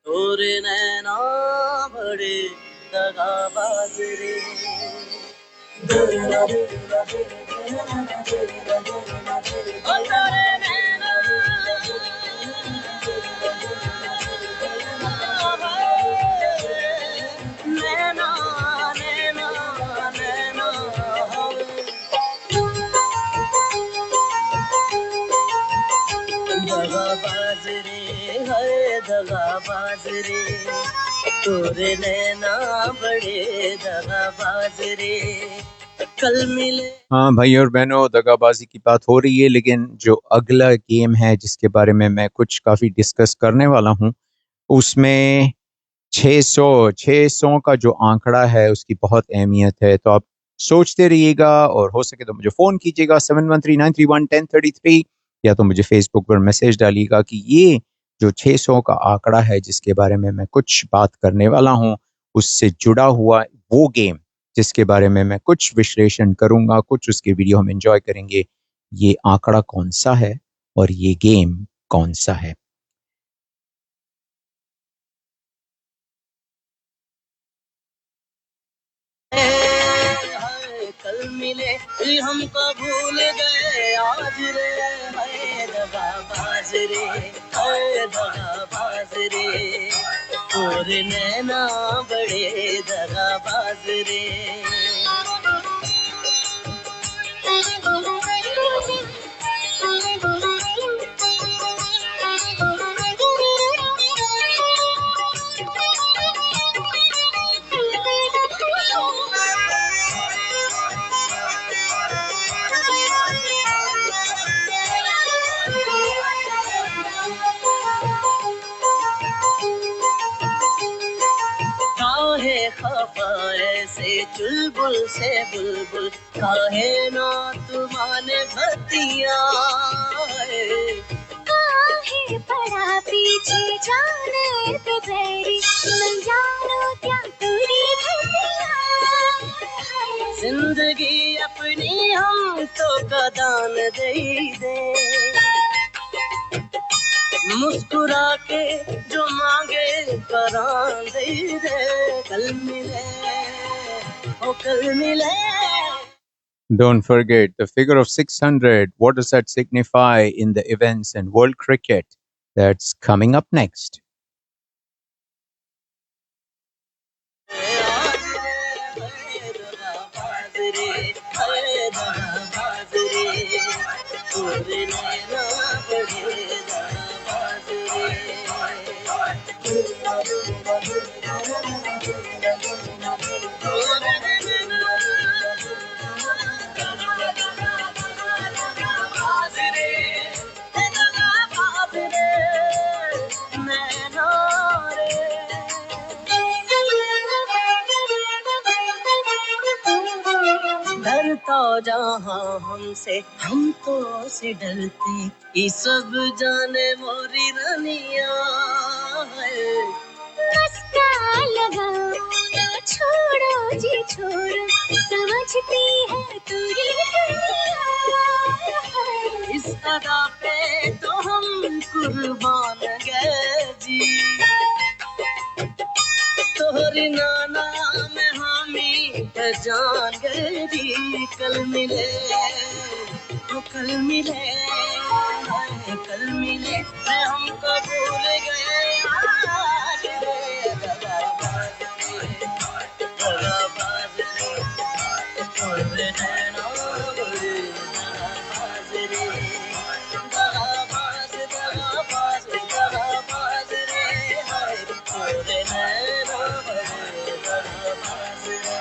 तोरे नैना बड़े दगाबाज रे. तोरे नैना नैना नैना नैना दगाबाज रे है दगाबाज रे, तोरे नैना बड़े दगाबाज रे, कल मिले. हाँ भाई और बहनों, दगाबाजी की बात हो रही है, लेकिन जो अगला गेम है जिसके बारे में मैं कुछ काफ़ी डिस्कस करने वाला हूँ, उसमें 600 का जो आंकड़ा है उसकी बहुत अहमियत है, तो आप सोचते रहिएगा और हो सके तो मुझे फ़ोन कीजिएगा 7139311033 या तो मुझे फ़ेसबुक पर मैसेज डालिएगा कि ये जो 600 का आंकड़ा है जिसके बारे में मैं कुछ बात करने वाला हूँ, उससे जुड़ा हुआ वो गेम जिसके बारे में मैं कुछ विश्लेषण करूँगा, कुछ उसके वीडियो हम एन्जॉय करेंगे, ये आंकड़ा कौन-सा है और ये गेम कौन-सा है? कल मिले हमको भूल गए आज रे, हाय दगाबाज रे, हाय दगाबाज रे, और नैना बड़े दगाबाज रे। काहे खफा ऐसे चुलबुल से बुलबुल, काहे ना तुम्हारे भतिया, काहे पड़ा पीछे जाने पे बैरी, मैं जानू क्या तुरी भैया। जिंदगी अपनी हम तो कदान दे दे, मुस्कुरा के जो मांगे करान दे दे, कल मिले ओ कल मिले। Don't forget the figure of 600. What does that signify in the events and world cricket? That's coming up next. डरता जहाँ हमसे हम तो से डरते, ये सब जाने मोरी रनिया है। मस्का लगाओ ना छोड़ो जी छोड़ो, समझती है तुरी दुनिया। इस अदा पे तो हम कुर्बान गए जी, तोहरी नाना में हामी जान गए जी, कल मिले तो कल मिले, कल मिले मैं हमको भूल गए आज रे, दगाबाज रे, दगाबाज रे, तोरे नैना बड़े दगाबाज रे, दगाबाज दगाबाज दगाबाज रे, हाय तोरे नैना बड़े दगाबाज रे।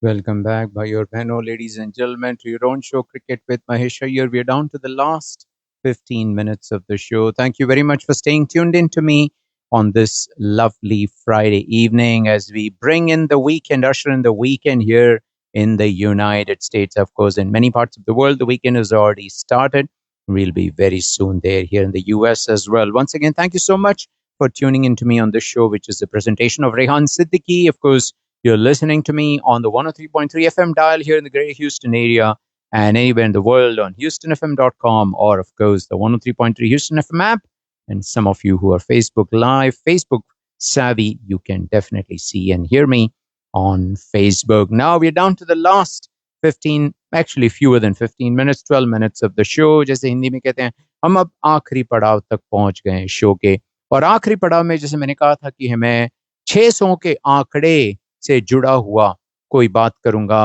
Welcome back, bhai aur behno, ladies and gentlemen, to your own show, Cricket with Mahesh Iyer. We are down to the last 15 minutes of the show. Thank you very much for staying tuned in to me on this lovely Friday evening as we bring in the weekend, usher in the weekend here in the United States. Of course, in many parts of the world, the weekend has already started. We'll be very soon there here in the US as well. Once again, thank you so much for tuning in to me on this show, which is a presentation of Rehan Siddiqui. Of course, you're listening to me on the 103.3 FM dial here in the Greater Houston area and anywhere in the world on HoustonFM.com or, of course, the 103.3 Houston FM app. And some of you who are Facebook Live, Facebook savvy, you can definitely see and hear me on Facebook. Now we're down to the last 15, actually fewer than 15 minutes, 12 minutes of the show. जैसे हिंदी में कहते हैं, हम अब आखिरी पड़ाव तक पहुंच गए हैं शो के, और आखिरी पड़ाव में जैसे मैंने कहा था कि हमें 600 के आंकड़े से जुड़ा हुआ कोई बात करूंगा,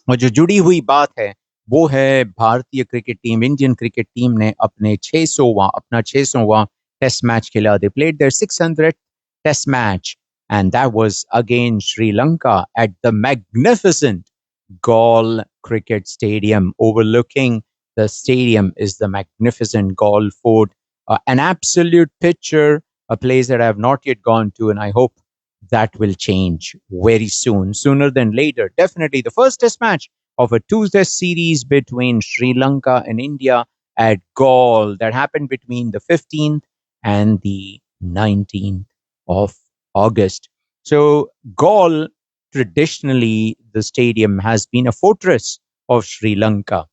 और जो जुड़ी हुई बात है वो है भारतीय cricket team, Indian cricket team ने अपना 600वां टेस्ट मैच खेला. They played their 600th test match and that was against Sri Lanka at the magnificent Galle Cricket Stadium overlooking The stadium is the magnificent Gaul Fort, an absolute picture, a place that I have not yet gone to, and I hope that will change very soon, sooner than later. Definitely the first test match of a two-test series between Sri Lanka and India at Gaul that happened between the 15th and the 19th of August. So Gaul, traditionally, the stadium has been a fortress of Sri Lanka.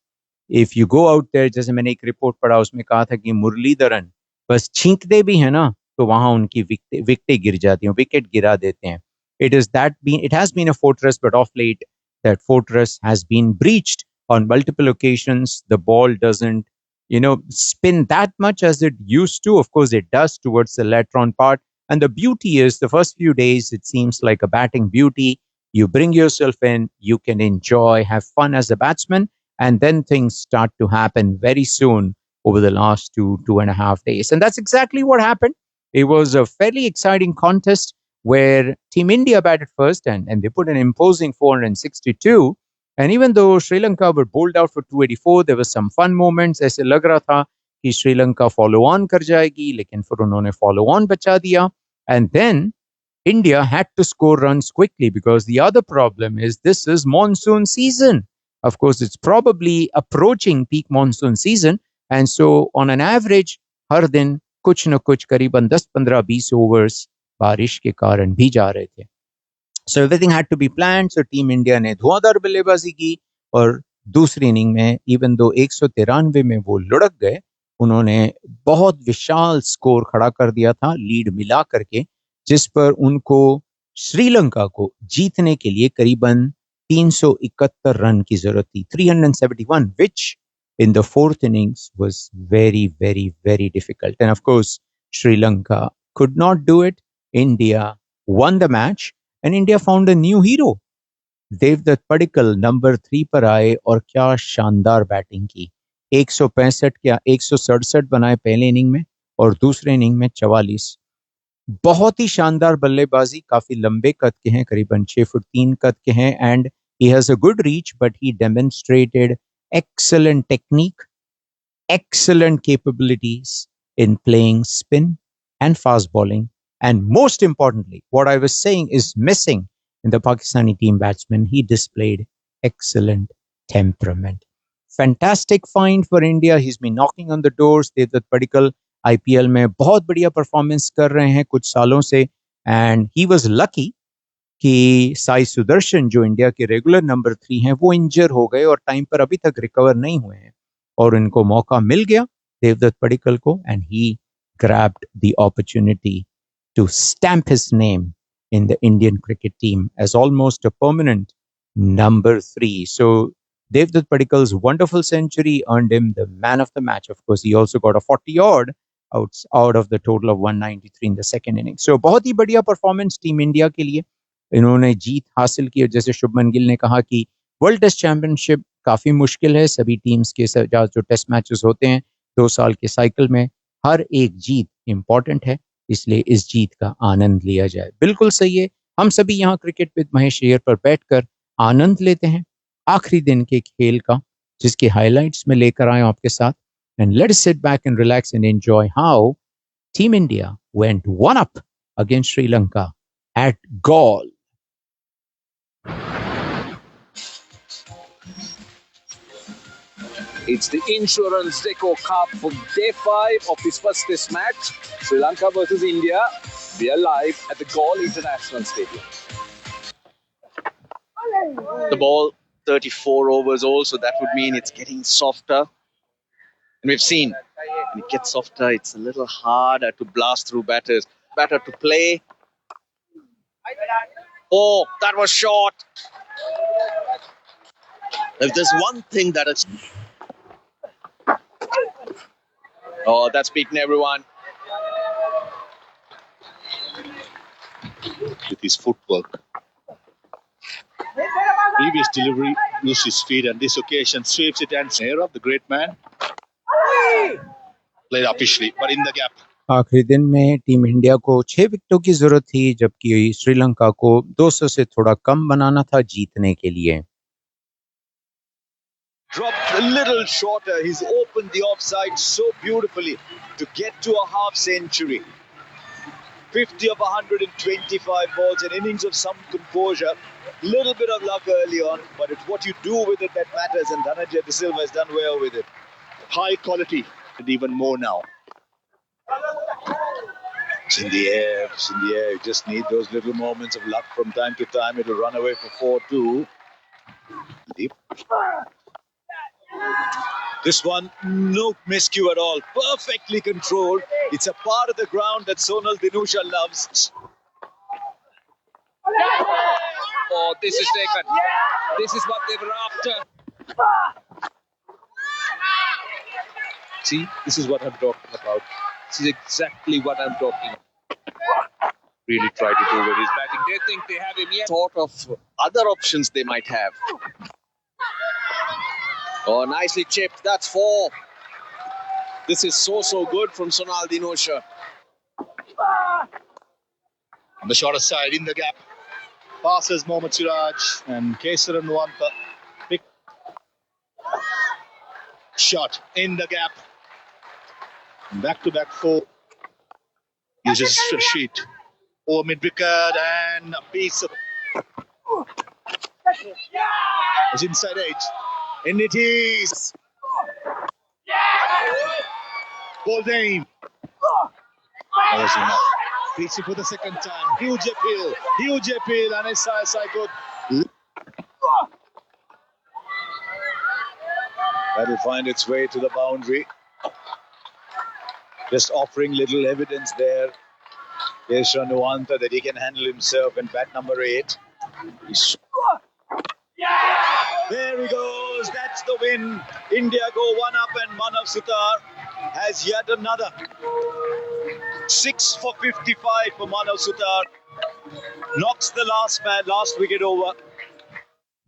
If you go out there, जैसे मैंने एक report पढ़ा उसमें कहा था कि मुरलीधरन बस छींकते भी है ना तो वहां उनकी विकेटें गिर जाती हैं, विकेट गिरा देते हैं. It has been a fortress, but of late that fortress has been breached on multiple occasions. The ball doesn't spin that much as it used to. Of course it does towards the later on part, and the beauty is the first few days it seems like a batting beauty. You bring yourself in, you can enjoy, have fun as a batsman, and then things start to happen very soon over the last 2.5 days. And that's exactly what happened. It was a fairly exciting contest where Team India batted first and they put an imposing 462. And even though Sri Lanka were bowled out for 284, there were some fun moments. ऐसे लग रहा था कि Sri Lanka follow on कर जाएगी, लेकिन फिर उन्होंने follow on बचा दिया. And then India had to score runs quickly because the other problem is this is monsoon season. Of course, it's probably approaching peak monsoon season. And so on an average, हर दिन कुछ न कुछ करीबन 10-15-20 overs बारिश के कारण भी जा रहे थे. So everything had to be planned. So Team India ने धुआंधार बल्लेबाजी की और दूसरी इनिंग में इवन दो 193 में वो लुढ़क गए, उन्होंने बहुत विशाल स्कोर खड़ा कर दिया था लीड मिला करके, जिस पर उनको श्रीलंका को जीतने के लिए करीबन 371 रन की जरूरत थी. 371, which in the fourth innings was very, very, very difficult. And of course, Sri Lanka could not do it. India won the match and India found a new hero. Devdutt Padikkal number 3 पर आए और क्या शानदार batting की. 165 क्या 167 बनाए पहले inning में और दूसरे इनिंग में 44. बहुत ही शानदार बल्लेबाजी, काफी लंबे कद के हैं, करीबन 6 फुट 3 कद के हैं, and he has a good reach, but he demonstrated excellent technique, excellent capabilities in playing spin and fast bowling, and most importantly, what I was saying is missing in the Pakistani team batsman, he displayed excellent temperament. Fantastic find for India. He's been knocking on the doors. Devdutt Padikkal IPL में बहुत बढ़िया performance कर रहे हैं कुछ सालों से, and he was lucky कि साई सुदर्शन जो इंडिया के रेगुलर नंबर 3 हैं वो इंजर हो गए और टाइम पर अभी तक रिकवर नहीं हुए हैं, और इनको मौका मिल गया देवदत्त पडिक्कल को, and he grabbed the opportunity to stamp his name in the Indian cricket team as almost a permanent number 3. So Devdutt Padikkal's wonderful century earned him the man of the match. Of course, he also got a 40 odd out of the total of 193 in the second inning. So बहुत ही बढ़िया performance team India के लिए, इन्होंने जीत हासिल की. और जैसे शुभमन गिल ने कहा कि वर्ल्ड टेस्ट चैंपियनशिप काफी मुश्किल है, सभी टीम्स के जो टेस्ट मैचेस होते हैं 2 साल के साइकिल में, हर एक जीत इंपॉर्टेंट है, इसलिए इस जीत का आनंद लिया जाए. बिल्कुल सही है. हम सभी यहाँ क्रिकेट विद महेश एयर पर बैठकर आनंद लेते हैं आखिरी दिन के खेल का, जिसके हाइलाइट्स में लेकर आए आपके साथ. And let's sit back and relax and enjoy how team India went 1 up against Sri Lanka at Galle. It's the Insurance Deco Cup for day 5 of his first test match. Sri Lanka versus India. We are live at the Galle International Stadium. The ball 34 overs old, so that would mean it's getting softer. And we've seen when it gets softer, it's a little harder to blast through batters. Batter to play. Oh, that was short. If there's one thing that is... Oh, that's beaten everyone. With his footwork. Previous delivery used his feet, and this occasion sweeps it and snare of the great man. Played officially, but in the gap. आखिरी दिन में team India को 6 विकेटों की जरूरत थी, जबकि श्रीलंका को 200 से थोड़ा कम बनाना था जीतने के लिए. Dropped a little shorter. He's opened the offside so beautifully to get to a half century. 50 of 125 balls, an innings of some composure. Little bit of luck early on, but it's what you do with it that matters, and Dhananjay De Silva has done well with it. High quality, and even more now. It's in the air, it's in the air. You just need those little moments of luck from time to time. It'll run away for 4-2. Deep. This one, no miscue at all. Perfectly controlled. It's a part of the ground that Sonal Dinusha loves. Oh, this is taken. This is what they were after. See, this is what I'm talking about. This is exactly what I'm talking about. Really try to do with his Batting. They think they have him yet. Sort of other options they might have. Oh, nicely chipped. That's 4. This is so good from Sonal Dinusha. On the shorter side, in the gap. Passes Mohammad Siraj and Kesaran Nuwanta. Big shot in the gap. Back-to-back 4. Uses a sheet. Over mid-wicket and a piece of... It's inside edge. And it is... Ball aim. That was enough. Reaching for the second time. Huge appeal. And SI good. That'll find its way to the boundary. Just offering little evidence there. Keshav Nuwanta that he can handle himself and bat number 8. There he goes. That's the win. India go 1 up and Manav Sutar has yet another. 6 for 55 for Manav Sutar. Knocks the last wicket over.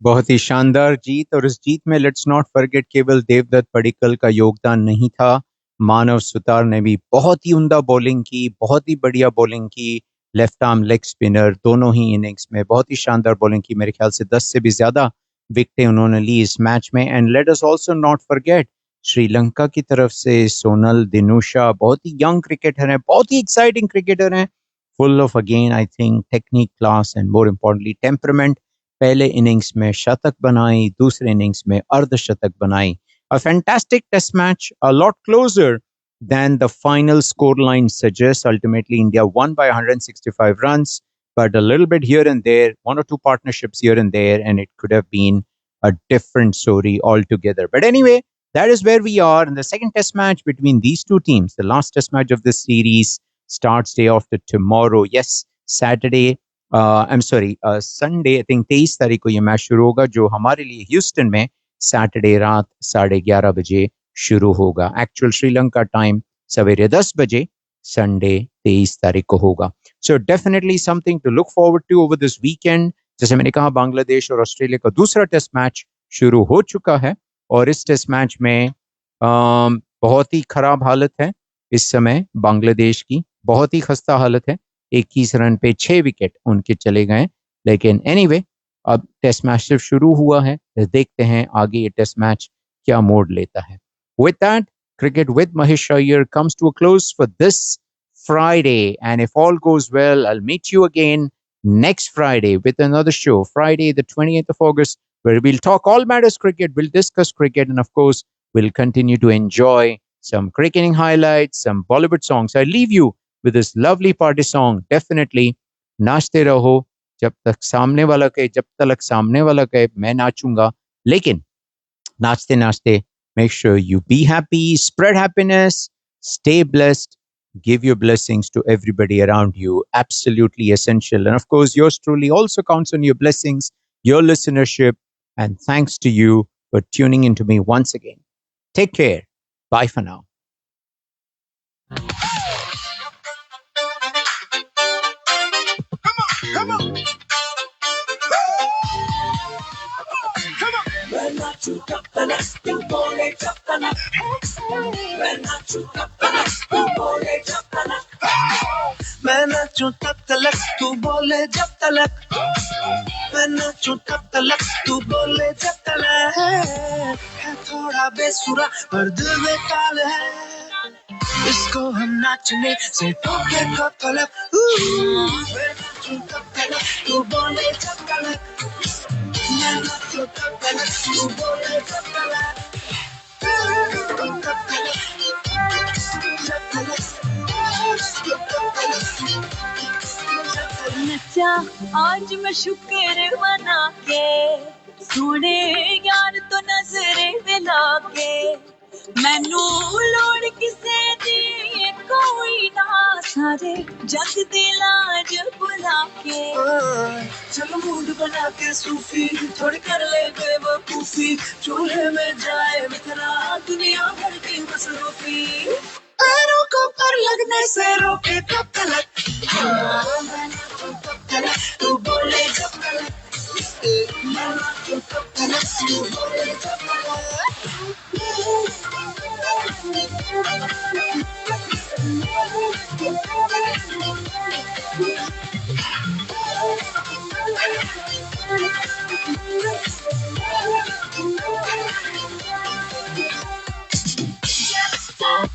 बहुत ही शानदार जीत और इस जीत में let's not forget केवल देवदत्त पडिक्कल का योगदान नहीं था, मानव सुतार ने भी बहुत ही उम्दा बॉलिंग की, बहुत ही बढ़िया बॉलिंग की, लेफ्ट आर्म लेग स्पिनर दोनों ही इनिंग्स में बहुत ही शानदार बॉलिंग की, मेरे ख्याल से 10 से भी ज्यादा विकेटें उन्होंने ली इस मैच में। And let us also not forget Sri Lanka की तरफ से सोनल दिनुशा बहुत ही यंग क्रिकेटर हैं, बहुत ही एक्साइटिंग क्रिकेटर हैं, full of again I think technique, class and more importantly temperament. पहले इनिंग्स में शतक बनाई, दूसरे इनिंग्स में अर्धशतक बनाई। A fantastic test match, a lot closer than the final scoreline suggests. Ultimately, India won by 165 runs, but a little bit here and there, 1 or 2 partnerships here and there, and it could have been a different story altogether. But anyway, that is where we are in the second test match between these two teams. The last test match of this series starts day after tomorrow. Yes, Saturday. Sunday I think 23 तारीख को ये match शुरू होगा, जो हमारे लिए Houston में Saturday रात 11:30 बजे शुरू होगा। एक्चुअल श्रीलंका टाइम सवेरे 10 बजे संडे 23 तारीख को होगा। So definitely something to look forward to over this weekend. जैसे मैंने कहा, बांग्लादेश और ऑस्ट्रेलिया का दूसरा टेस्ट मैच शुरू हो चुका है और इस टेस्ट मैच में बहुत ही खराब हालत है इस समय बांग्लादेश की, बहुत ही खस्ता हालत है। 21 रन पे 6 विकेट उनके चले गए, लेकिन एनीवे अब टेस्ट मैच सिर्फ शुरू हुआ है, देखते हैं आगे ये टेस्ट मैच क्या मोड़ लेता है। With that, Cricket with Mahesh Iyer comes to a close for this Friday, and if all goes well, I'll meet you again next Friday with another show, Friday the 28th of August, where we'll talk all matters cricket, we'll discuss cricket, and of course we'll continue to enjoy some cricketing highlights, some Bollywood songs. I leave you with this lovely party song, definitely नाचते रहो जब तक सामने वाला कहे, जब तक सामने वाला कहे मैं नाचूंगा, लेकिन नाचते नाचते make sure you be happy, spread happiness, stay blessed, give your blessings to everybody around you, absolutely essential. And of course yours truly also counts on your blessings, your listenership, and thanks to you for tuning into me once again. Take care. Bye for now. Come on. मैं नाचूं तब तलक तू बोले जब तलक, मैं नाचूं तब तलक तू बोले जब तलक, मैं नाचूं तब तलक तू बोले जब तलक, मैं नाचूं तब तलक तू बोले जब तलक है थोड़ा बेसुरा पर दिल में ताल है इसको हम नाचने से ठोके कब तलक मैं नाचूं तब तलक तू बोले जब तलक मैं नाचूं तब तलक तू बोले जब तलक नचा आज मैं शुक्र मना के सोने यार तो नजरे मिला के मैनू लोड़ किसे दी कोई ना सारे जग दे लाज बुला के चलो मूड बना के सूफी थोड़ी कर ले बेवकूफी चूल्हे में जाए मित्रा दुनिया भर की मसरूफी पैरों को पर लगने से रोके कब तलक मैं नाचूं तब तलक तू बोले जब तलक मैं नाचूं तब तलक तू बोले जब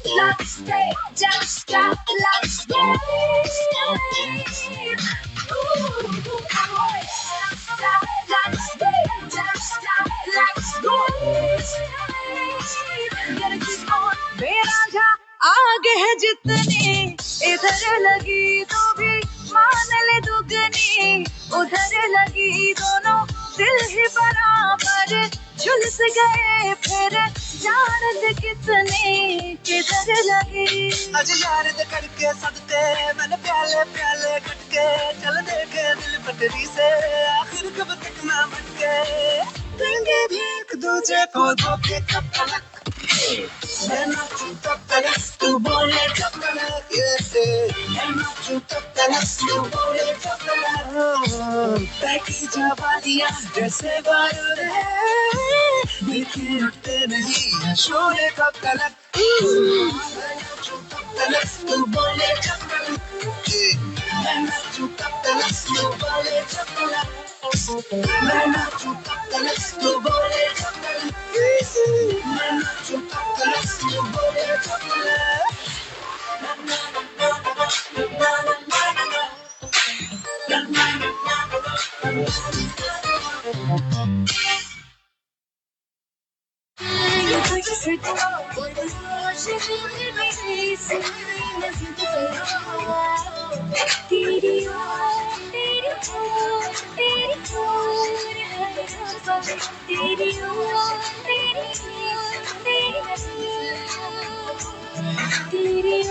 Let's stay, just stop, let's stay. Let's stay, just stop, let's go. Gotta keep on. मेरा जा आगे है जितनी इधर लगी तो भी मान ले दुगनी उधर लगी दोनों दिल ही बराबर झुलस गए फिर जानत कितने किधर लगे आज यार दे करके सदते मैंने प्याले प्याले कटके चल देखे दिल पटरी से आखिर कब तक ना भटके देंगे भी एक दूजे को धोखे कब तलक मैं नाचूं तब तलक तू बोले जब तलक मैं नाचूं तब तलक तू बोले जब तलक बैठी जवानियां जैसे बारूद है देखे उठते नहीं है शोरे कब तलक मैं नाचूं तब तलक तू बोले जब तलक मैं नाचूं तब तलक तू बोले जब तलक मैं नाचूं तब तलक तू बोले जब तलक मैं नाचूं तब तलक तू बोले जब तलक तेरी